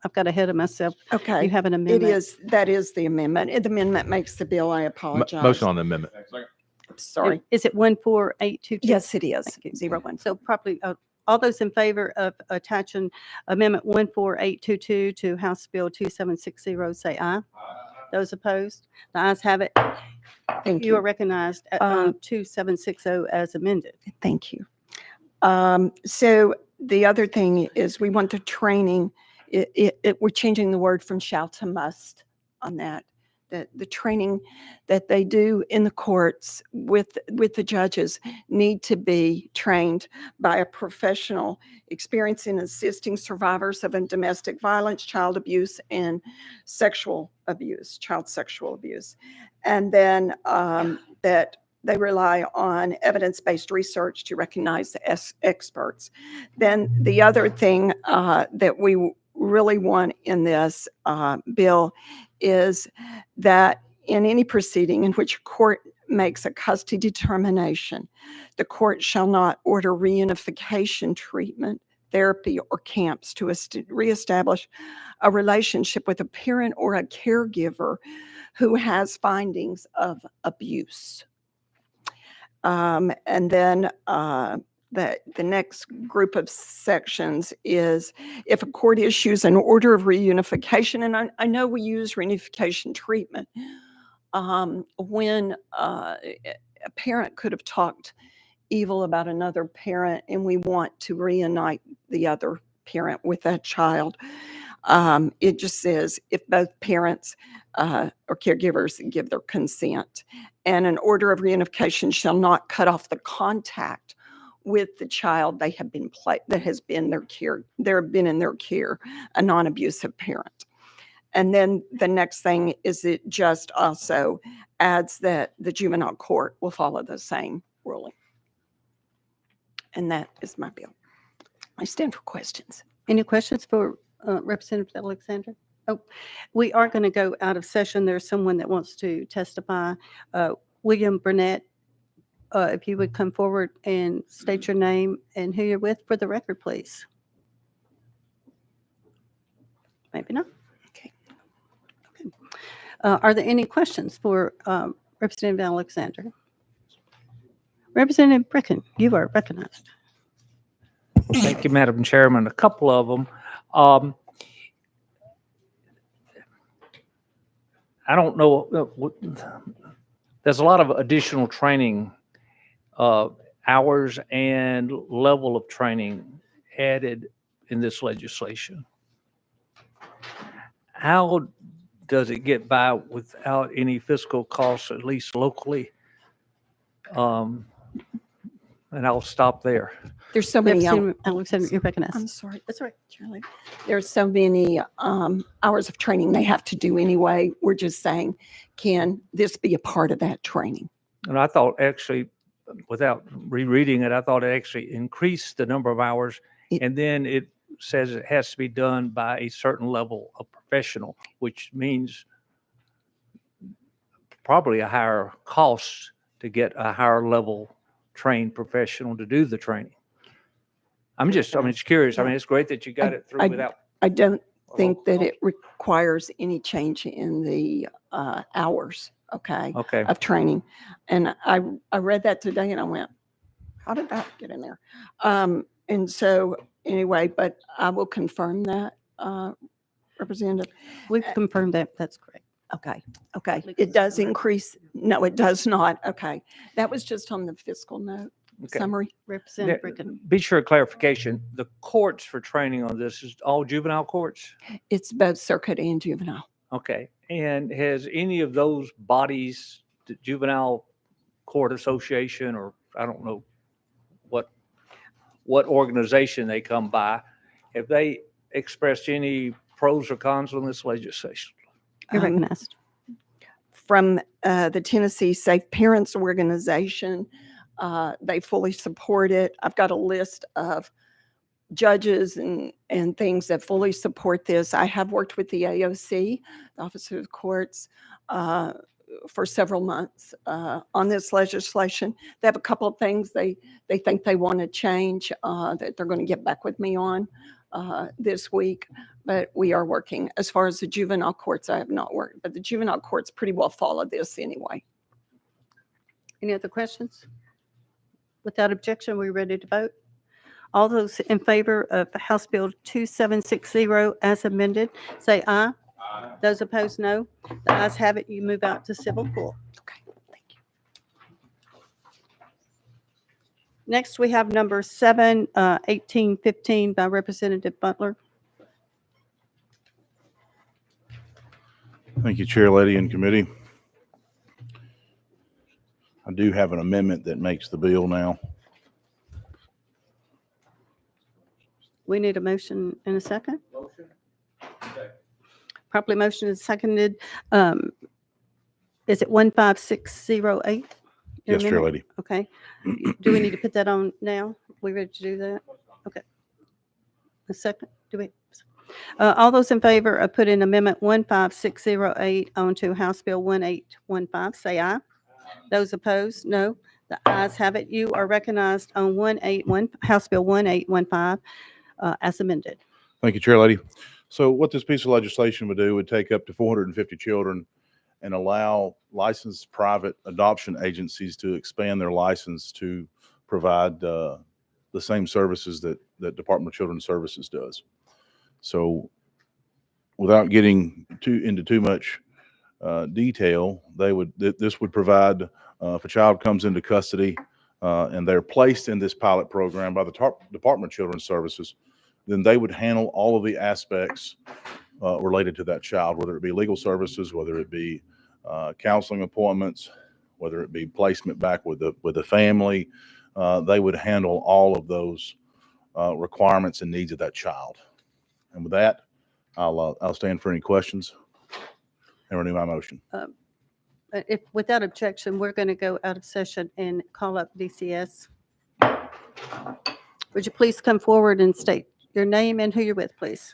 I've got ahead of myself. okay, You have an amendment. that is the amendment. The amendment makes the bill. I apologize. Motion on the amendment. Sorry. Is it 14822? Yes, it is. Thank you. 01. So properly, all those in favor of attaching Amendment 14822 to House Bill 2760, say aye. Those opposed? The ayes have it. Thank You you. are recognized on 2760 as amended. Thank you. So the other thing is we want the training. We're changing the word from shall to must on that. The training that they do in the courts with the judges need to be trained by a professional experienced in assisting survivors of domestic violence, child abuse, and sexual abuse, child sexual abuse. And then that they rely on evidence-based research to recognize the experts. Then the other thing that we really want in this bill is that in any proceeding in which a court makes a custody determination, the court shall not order reunification treatment, therapy, or camps to reestablish a relationship with a parent or a caregiver who has findings of abuse. And then the next group of sections is if a court issues an order of reunification, and I know we use reunification treatment when a parent could have talked evil about another parent and we want to reunite the other parent with that child. It just says if both parents or caregivers give their consent, and an order of reunification shall not cut off the contact with the child they have been that has been their care, they've been in their care, a non-abusive parent. And then the next thing is it just also adds that the juvenile court will follow the same ruling. And that is my bill. I stand for questions. Any questions for Representative Alexander? Oh, we are going to go out of session. There's someone that wants to testify. William Burnett, if you would come forward and state your name and who you're with for the record, please. Maybe not. Okay. Are there any questions for Representative Alexander? Representative Bricken, you are recognized. Thank you, Madam Chairman. A couple of them. I don't know. There's a lot of additional training hours and level of training added in this legislation. How does it get by without any fiscal costs, at least locally? And I'll stop there. There's so many Alexander, you're recognized. I'm sorry. That's all right, Charlie. There's so many hours of training they have to do anyway. We're just saying, can this be a part of that training? And I thought actually, without rereading it, I thought it actually increased the number of hours. And then it says it has to be done by a certain level of professional, which means probably a higher cost to get a higher level trained professional to do the training. I'm just curious. I mean, it's great that you got it through without. I don't think that it requires any change in the hours, okay, of training. And I read that today and I went, how did that get in there? And so anyway, but I will confirm that, Representative. We've confirmed that. That's correct. Okay. It does increase. No, it does not. Okay. That was just on the fiscal note summary. Representative Bricken. Be sure clarification. The courts for training on this is all juvenile courts? It's both circuit and juvenile. Okay. And has any of those bodies, the Juvenile Court Association, or I don't know what organization they come by, have they expressed any pros or cons on this legislation? You're recognized. From the Tennessee Safe Parents Organization, they fully support it. I've got a list of judges and things that fully support this. I have worked with the AOC, the Office of the Courts, for several months on this legislation. They have a couple of things they think they want to change that they're going to get back with me on this week. But we are working. As far as the juvenile courts, I have not worked, but the juvenile courts pretty well follow this anyway. Any other questions? Without objection, we're ready to vote. All those in favor of House Bill 2760 as amended, say aye. Aye. Those opposed, no. The ayes have it. You move out to civil court. Okay, thank you. Next, we have number 1815 by Representative Butler. Thank you, Chair, Lady, and Committee. I do have an amendment that makes the bill now. We need a motion in a second. Motion. Properly motion is seconded. Is it 15608? Yes, Chair, Lady. Okay. Do we need to put that on now? We ready to do that? Okay. A second. Do we? All those in favor of putting Amendment 15608 onto House Bill 1815, say aye. Those opposed, no. The ayes have it. You are recognized on House Bill 1815 as amended. Thank you, Chair, Lady. So what this piece of legislation would do would take up to 450 children and allow licensed private adoption agencies to expand their license to provide the same services that Department of Children's Services does. So without getting into too much detail, this would provide if a child comes into custody and they're placed in this pilot program by the Department of Children's Services, then they would handle all of the aspects related to that child, whether it be legal services, whether it be counseling appointments, whether it be placement back with the family. They would handle all of those requirements and needs of that child. And with that, I'll stand for any questions and renew my motion. If without objection, we're going to go out of session and call up DCS. Would you please come forward and state your name and who you're with, please?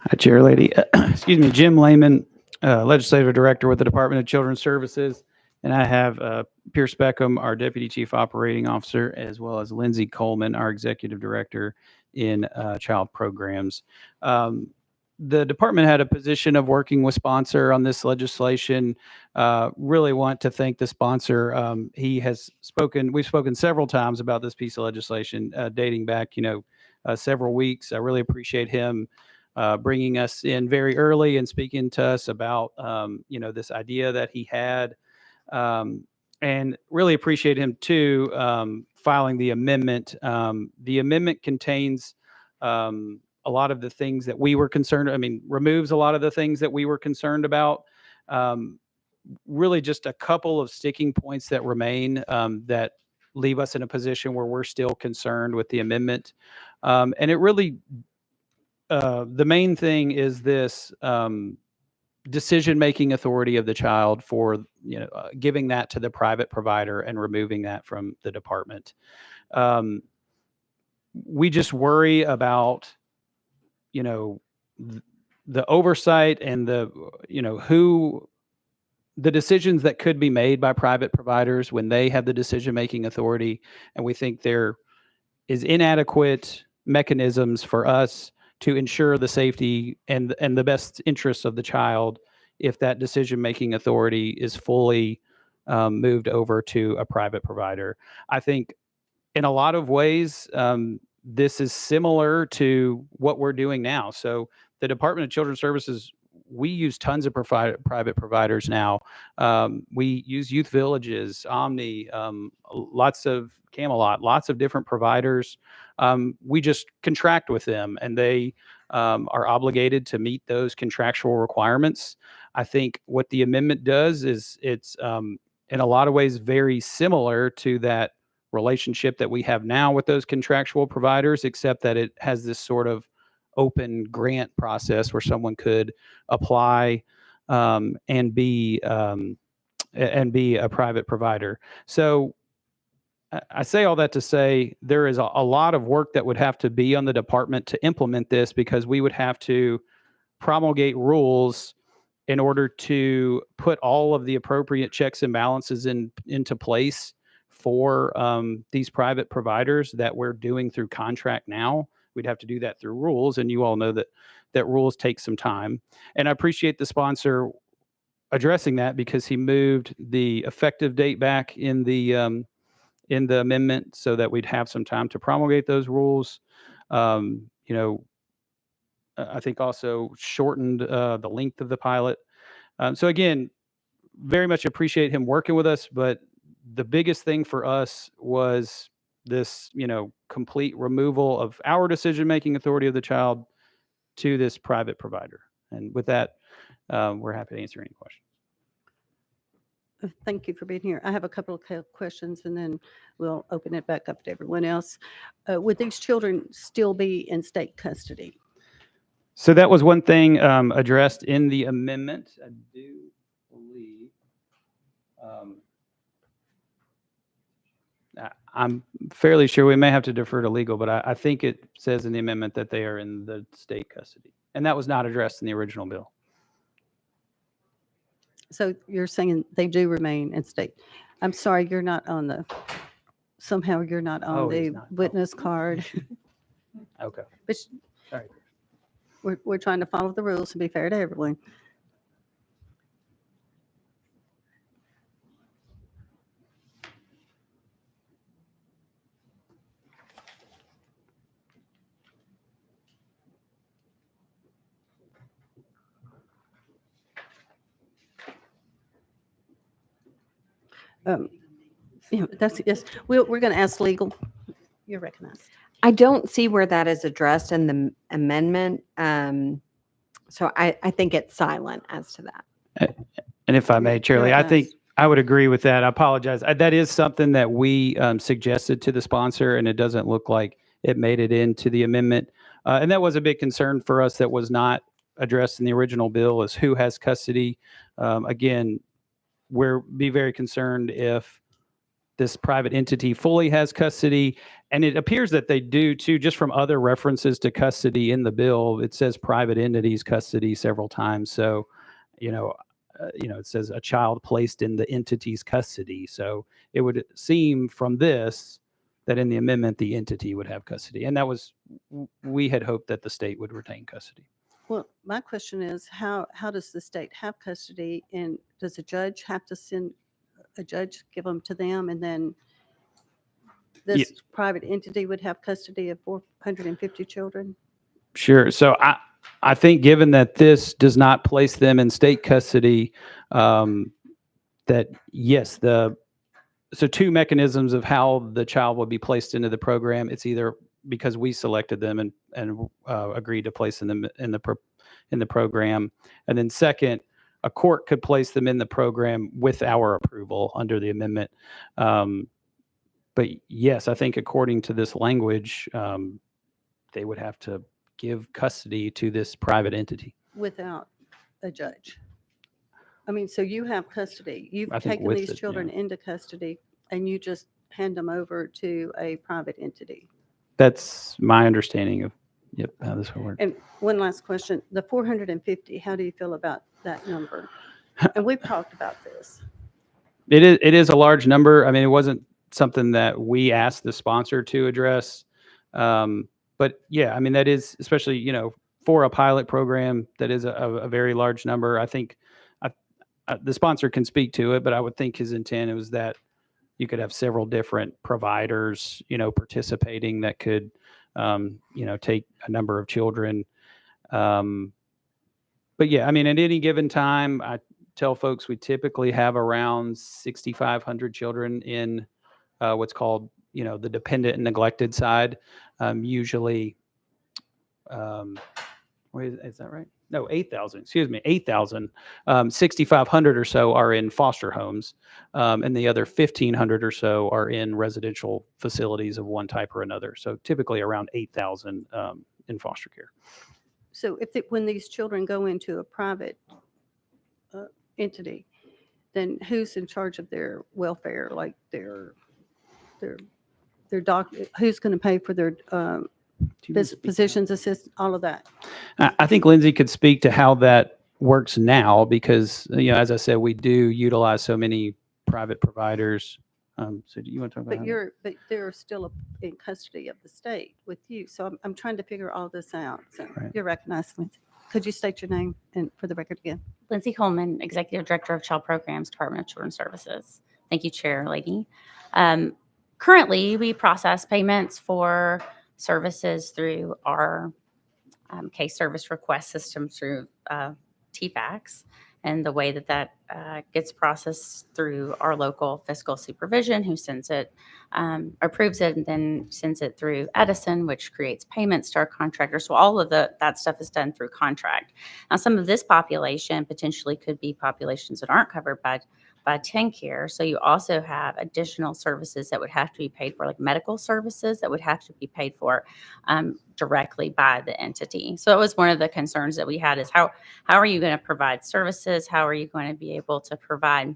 Hi, Chair Lady. Excuse me, Jim Lehman, Legislative Director with the Department of Children's Services. And I have Pierce Beckham, our Deputy Chief Operating Officer, as well as Lindsay Coleman, our Executive Director in Child Programs. The department had a position of working with sponsor on this legislation. Really want to thank the sponsor. He has spoken, we've spoken several times about this piece of legislation dating back, several weeks. I really appreciate him bringing us in very early and speaking to us about, this idea that he had. And really appreciate him too, filing the amendment. The amendment contains a lot of the things that we were concerned, removes a lot of the things that we were concerned about. Really just a couple of sticking points that remain that leave us in a position where we're still concerned with the amendment. And it really, the main thing is this decision-making authority of the child for, giving that to the private provider and removing that from the department. We just worry about, the oversight and the decisions that could be made by private providers when they have the decision-making authority. And we think there is inadequate mechanisms for us to ensure the safety and the best interests of the child if that decision-making authority is fully moved over to a private provider. I think in a lot of ways, this is similar to what we're doing now. So the Department of Children's Services, we use tons of private providers now. We use Youth Villages, Omni, lots of Camelot, lots of different providers. We just contract with them, and they are obligated to meet those contractual requirements. I think what the amendment does is it's in a lot of ways very similar to that relationship that we have now with those contractual providers, except that it has this sort of open grant process where someone could apply and be a private provider. So I say all that to say there is a lot of work that would have to be on the department to implement this, because we would have to promulgate rules in order to put all of the appropriate checks and balances into place for these private providers that we're doing through contract now. We'd have to do that through rules, and you all know that rules take some time. And I appreciate the sponsor addressing that, because he moved the effective date back in the amendment so that we'd have some time to promulgate those rules. I think also shortened the length of the pilot. So again, very much appreciate him working with us, but the biggest thing for us was this, complete removal of our decision-making authority of the child to this private provider. And with that, we're happy to answer any questions. Thank you for being here. I have a couple of questions, and then we'll open it back up to everyone else. Would these children still be in state custody? So that was one thing addressed in the amendment. I do believe. I'm fairly sure we may have to defer to legal, but I think it says in the amendment that they are in the state custody. And that was not addressed in the original bill. So you're saying they do remain in state. I'm sorry, you're not on the, somehow you're not on Oh, he's the not. witness card. Okay. But Sorry. we're trying to follow the rules and be fair to everyone. That's, yes, we're going to ask legal. You're recognized. I don't see where that is addressed in the amendment. So I think it's silent as to that. And if I may, Chairley, I think I would agree with that. I apologize. That is something that we suggested to the sponsor, and it doesn't look like it made it into the amendment. And that was a big concern for us that was not addressed in the original bill, is who has custody. Again, we're be very concerned if this private entity fully has custody. And it appears that they do too, just from other references to custody in the bill. It says private entities custody several times. So, it says a child placed in the entity's custody. So it would seem from this that in the amendment, the entity would have custody. And that was, we had hoped that the state would retain custody. Well, my question is, how does the state have custody, and does a judge have to send a judge, give them to them, and then this private entity would have custody of 450 children? Sure. So I think given that this does not place them in state custody, that yes, so two mechanisms of how the child will be placed into the program. It's either because we selected them and agreed to place them in the program, and then second, a court could place them in the program with our approval under the amendment. But yes, I think according to this language, they would have to give custody to this private entity. Without a judge? I mean, so you have custody. You've I think taken with these it, children yeah. into custody, and you just hand them over to a private entity. That's my understanding of how this will work. And one last question, the 450, how do you feel about that number? And we've talked about this. It is a large number. I mean, it wasn't something that we asked the sponsor to address. But yeah, I mean, that is, especially, for a pilot program, that is a very large number. I think the sponsor can speak to it, but I would think his intent was that you could have several different providers, participating that could, take a number of children. But yeah, I mean, at any given time, I tell folks we typically have around 6,500 children in what's called, the dependent and neglected side. Usually, is that right? No, 8,000, excuse me, 8,000. 6,500 or so are in foster homes, and the other 1,500 or so are in residential facilities of one type or another. So typically around 8,000 in foster care. So when these children go into a private entity, then who's in charge of their welfare, like their doc? Who's going to pay for their physicians, assistants, all of that? I think Lindsay could speak to how that works now, because as I said, we do utilize so many private providers. So do you want to talk about? But they're still in custody of the state with you. So I'm trying to figure all this out. So Right. You're recognized, Lindsay. Could you state your name and for the record again? Lindsay Coleman, Executive Director of Child Programs, Department of Children's Services. Thank you, Chair Lady. Currently, we process payments for services through our case service request system through TFAX. And the way that gets processed through our local fiscal supervision, who sends it, approves it, and then sends it through Edison, which creates payments to our contractors. So all of that stuff is done through contract. Now, some of this population potentially could be populations that aren't covered by TennCare. So you also have additional services that would have to be paid for, like medical services that would have to be paid for directly by the entity. So it was one of the concerns that we had, is how are you going to provide services? How are you going to be able to provide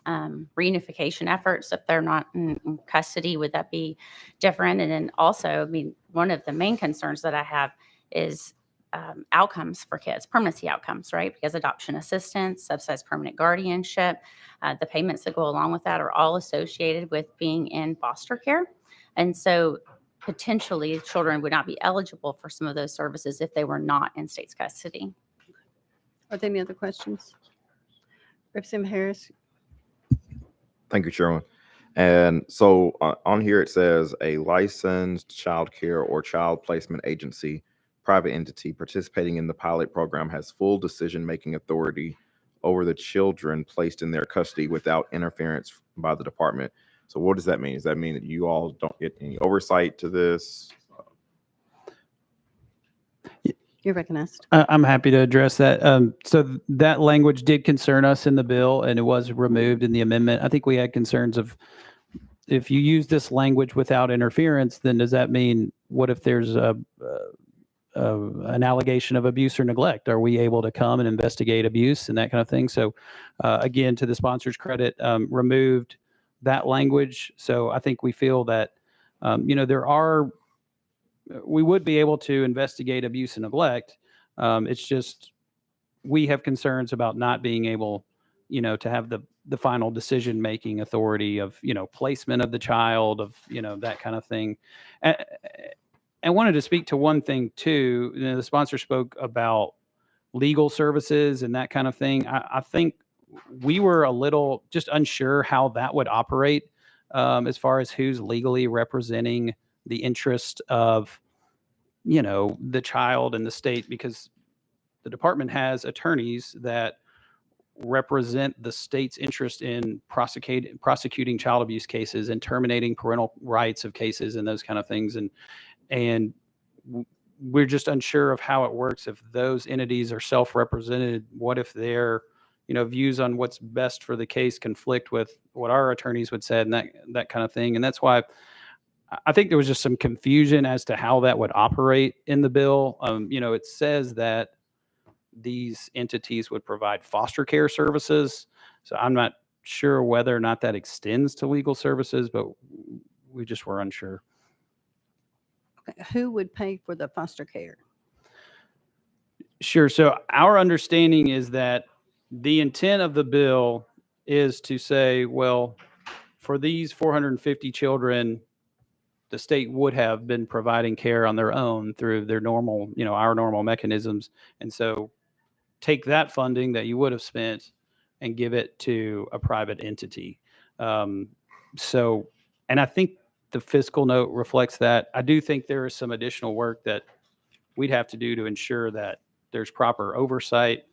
reunification efforts if they're not in custody? Would that be different? And then also, I mean, one of the main concerns that I have is outcomes for kids, permanency outcomes, right? Because adoption assistance, subsidized permanent guardianship, the payments that go along with that are all associated with being in foster care. And so potentially children would not be eligible for some of those services if they were not in state's custody. Are there any other questions? Representative Harris? Thank you, Chairman. And so on here, it says a licensed child care or child placement agency, private entity participating in the pilot program has full decision-making authority over the children placed in their custody without interference by the department. So what does that mean? Does that mean that you all don't get any oversight to this? You're recognized. I'm happy to address that. So that language did concern us in the bill, and it was removed in the amendment. I think we had concerns of, if you use this language without interference, then does that mean, what if there's an allegation of abuse or neglect? Are we able to come and investigate abuse and that kind of thing? So again, to the sponsor's credit, removed that language. So I think we feel that, we would be able to investigate abuse and neglect. It's just, we have concerns about not being able, to have the final decision-making authority of, placement of the child, of, that kind of thing. I wanted to speak to one thing too. The sponsor spoke about legal services and that kind of thing. I think we were a little just unsure how that would operate, as far as who's legally representing the interest of, the child and the state, because the department has attorneys that represent the state's interest in prosecuting child abuse cases and terminating parental rights of cases and those kind of things. And we're just unsure of how it works. If those entities are self-represented, what if their, views on what's best for the case conflict with what our attorneys would say, and that kind of thing. And that's why I think there was just some confusion as to how that would operate in the bill. It says that these entities would provide foster care services. So I'm not sure whether or not that extends to legal services, but we just were unsure. Who would pay for the foster care? Sure. So our understanding is that the intent of the bill is to say, well, for these 450 children, the state would have been providing care on their own through their normal, our normal mechanisms. And so take that funding that you would have spent and give it to a private entity. And I think the fiscal note reflects that. I do think there is some additional work that we'd have to do to ensure that there's proper oversight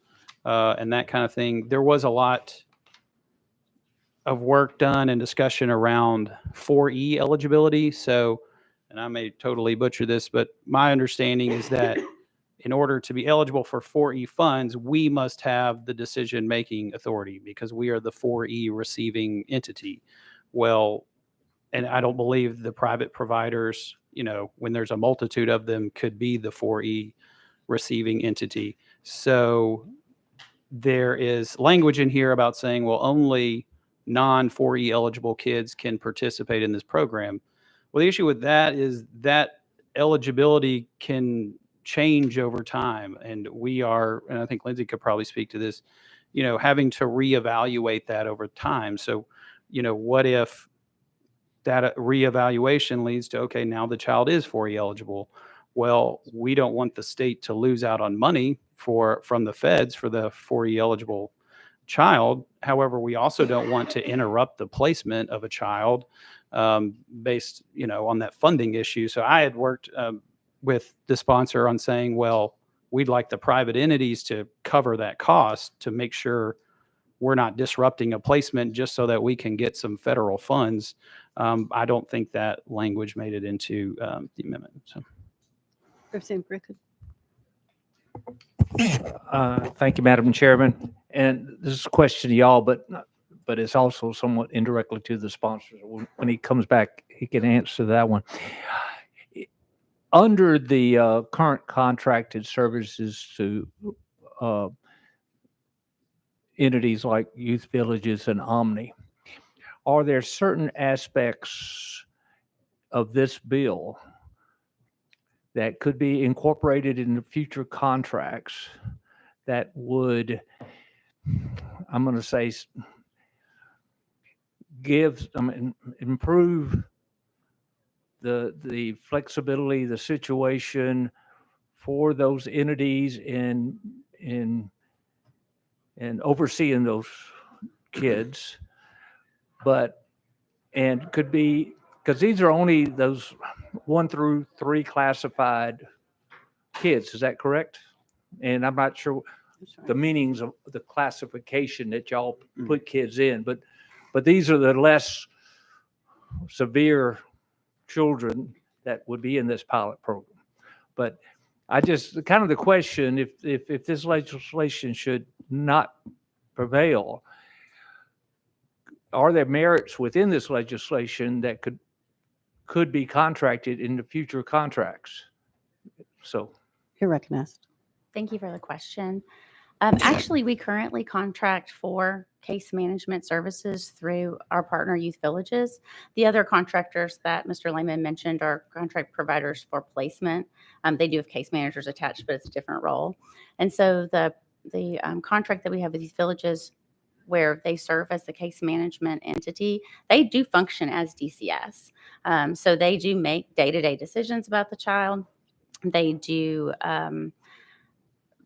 and that kind of thing. There was a lot of work done and discussion around 4E eligibility. So, and I may totally butcher this, but my understanding is that in order to be eligible for 4E funds, we must have the decision-making authority because we are the 4E receiving entity. Well, and I don't believe the private providers, when there's a multitude of them, could be the 4E receiving entity. So there is language in here about saying, well, only non-4E eligible kids can participate in this program. Well, the issue with that is that eligibility can change over time. And we are, and I think Lindsay could probably speak to this, having to reevaluate that over time. So, what if that reevaluation leads to, okay, now the child is 4E eligible. Well, we don't want the state to lose out on money from the feds for the 4E eligible child. However, we also don't want to interrupt the placement of a child based, on that funding issue. So I had worked with the sponsor on saying, well, we'd like the private entities to cover that cost to make sure we're not disrupting a placement just so that we can get some federal funds. I don't think that language made it into the amendment. So. Representative Rickard. Thank you, Madam Chairman. And this is a question to y'all, but it's also somewhat indirectly to the sponsor. When he comes back, he can answer that one. Under the current contracted services to entities like youth villages and Omni, are there certain aspects of this bill that could be incorporated in the future contracts that would, I'm going to say, improve the flexibility, the situation for those entities in overseeing those kids, and could be, because these are only those 1 through 3 classified kids, is that correct? And I'm not sure, That's right. the meanings of the classification that y'all put kids in, but these are the less severe children that would be in this pilot program. But I just, kind of the question, if this legislation should not prevail, are there merits within this legislation that could be contracted in the future contracts? So. You're recognized. Thank you for the question. Actually, we currently contract for case management services through our partner Youth Villages. The other contractors that Mr. Lehman mentioned are contract providers for placement. They do have case managers attached, but it's a different role. And so the contract that we have with Youth Villages, where they serve as the case management entity, they do function as DCS. So they do make day-to-day decisions about the child. They do.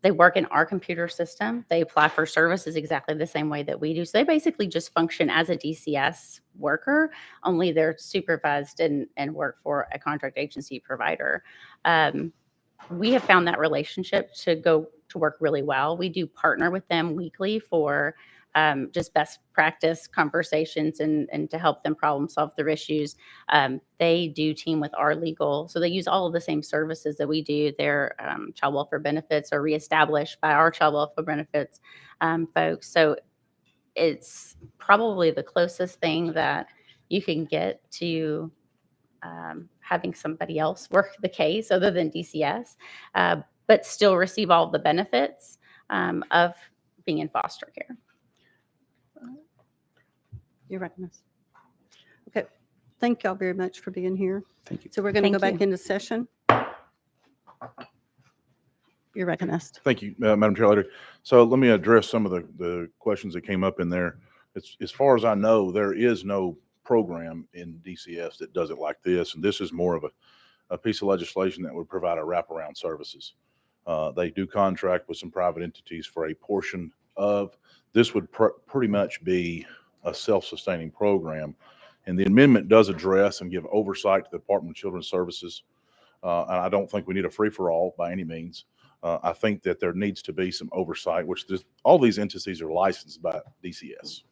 They work in our computer system. They apply for services exactly the same way that we do. So they basically just function as a DCS worker, only they're supervised and work for a contract agency provider. We have found that relationship to work really well. We do partner with them weekly for just best practice conversations and to help them problem solve their issues. They do team with our legal, so they use all of the same services that we do. Their child welfare benefits are reestablished by our child welfare benefits folks. So it's probably the closest thing that you can get to having somebody else work the case other than DCS, but still receive all the benefits of being in foster care. You're recognized. Okay. Thank y'all very much for being here. Thank you. So we're going to go Thank back you. into session. You're recognized. Thank you, Madam Chair Leader. So let me address some of the questions that came up in there. As far as I know, there is no program in DCS that does it like this. And this is more of a piece of legislation that would provide a wraparound services. They do contract with some private entities for a portion of, this would pretty much be a self-sustaining program. And the amendment does address and give oversight to the Department of Children's Services. And I don't think we need a free-for-all by any means. I think that there needs to be some oversight, which all these entities are licensed by DCS.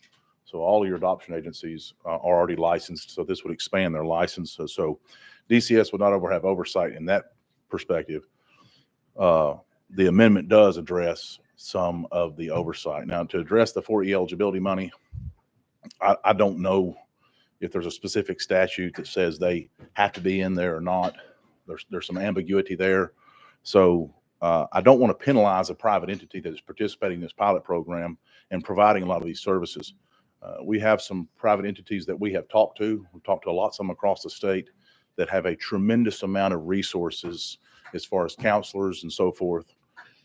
So all of your adoption agencies are already licensed. So this would expand their license. So DCS would not have oversight in that perspective. The amendment does address some of the oversight. Now, to address the 4E eligibility money, I don't know if there's a specific statute that says they have to be in there or not. There's some ambiguity there. So I don't want to penalize a private entity that is participating in this pilot program and providing a lot of these services. We have some private entities that we have talked to. We've talked to a lot, some across the state, that have a tremendous amount of resources as far as counselors and so forth.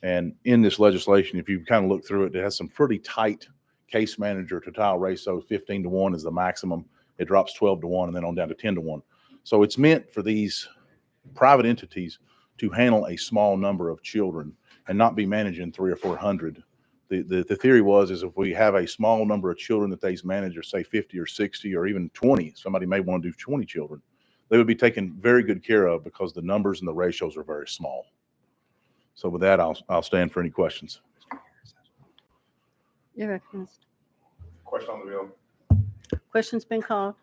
And in this legislation, if you kind of look through it, it has some pretty tight case manager to tile ratio. 15-1 is the maximum. It drops 12-1 and then on down to 10-1. So it's meant for these private entities to handle a small number of children and not be managing 300 or 400. The theory is if we have a small number of children that they manage, or say 50 or 60 or even 20, somebody may want to do 20 children, they would be taken very good care of because the numbers and the ratios are very small. So with that, I'll stand for any questions. You're recognized. Question on the bill. Question's been called.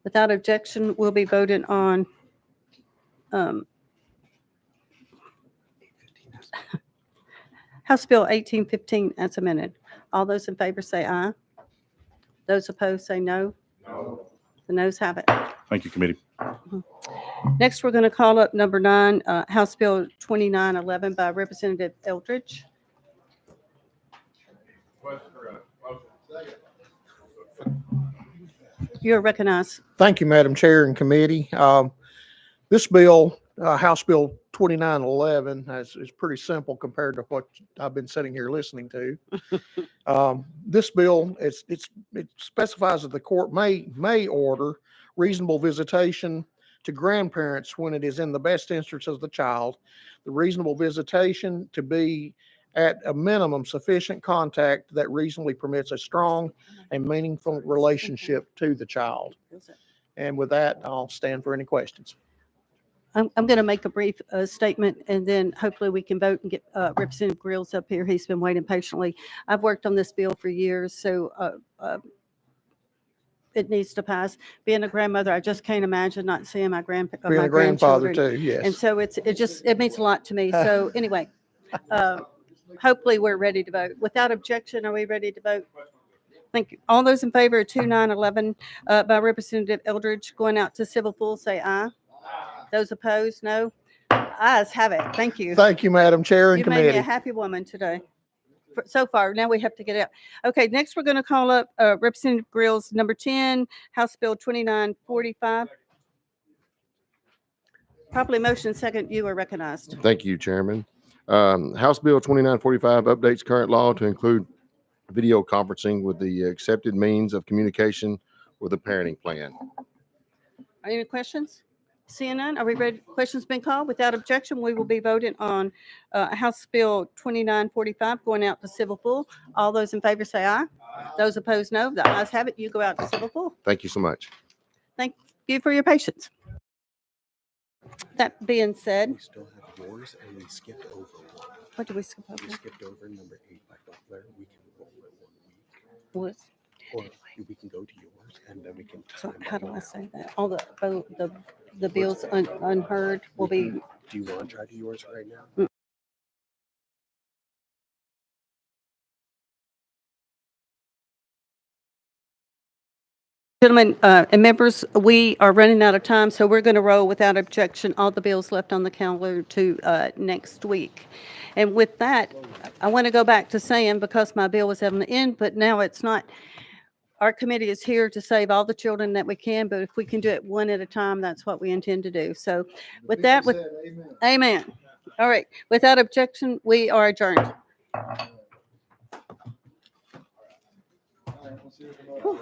Without objection, we'll be voting on House Bill 1815 as amended. All those in favor say aye. Those opposed say no. No. The noes have it. Thank you, committee. Next, we're going to call up number 9, House Bill 2911 by Representative Eldridge. You're recognized. Thank you, Madam Chair and committee. This bill, House Bill 2911, is pretty simple compared to what I've been sitting here listening to. This bill, it specifies that the court may order reasonable visitation to grandparents when it is in the best interest of the child. The reasonable visitation to be at a minimum sufficient contact that reasonably permits a strong and meaningful relationship to the child. And with that, I'll stand for any questions. I'm going to make a brief statement, and then hopefully we can vote and get Representative Grills up here. He's been waiting patiently. I've worked on this bill for years, so it needs to pass. Being a grandmother, I just can't imagine not seeing my Being my a grandfather grandchildren. too, And yes. so it means a lot to me. So anyway, hopefully we're ready to vote. Without objection, are we ready to vote? Thank you. All those in favor of 2911 by Representative Eldridge going out to civil full, say aye. Those opposed, no. Ayes have it. Thank you. Thank you, Madam Chair and You made me a committee. happy woman today. So far, now we have to get out. Okay, next we're going to call up Representative Grills, number 10, House Bill 2945. Properly motion second, you are recognized. Thank you, Chairman. House Bill 2945 updates current law to include video conferencing with the accepted means of communication with a parenting plan. Any questions? Seeing none, are we ready? Questions been called? Without objection, we will be voting on House Bill 2945 going out to civil full. All those in favor say aye. Those opposed, no. The ayes have it. You go out to civil full. Thank you so much. Thank you for your patience. That being said, We still have yours, and we skipped over one. what did we skip over? We skipped over number 8 by Butler. We can roll it 1 week. What? Or we can go to yours, and then we can. So time how it do I out. say that? All the bills unheard will be. Do you want to try to yours right now? Gentlemen and members, we are running out of time, so we're going to roll without objection all the bills left on the calendar to next week. And with that, I want to go back to saying, because my bill was having an end, but now it's not. Our committee is here to save all the children that we can, but if we can do it one at a time, that's what we intend to do. So with that, amen. All right. Without objection, we are adjourned. Whew.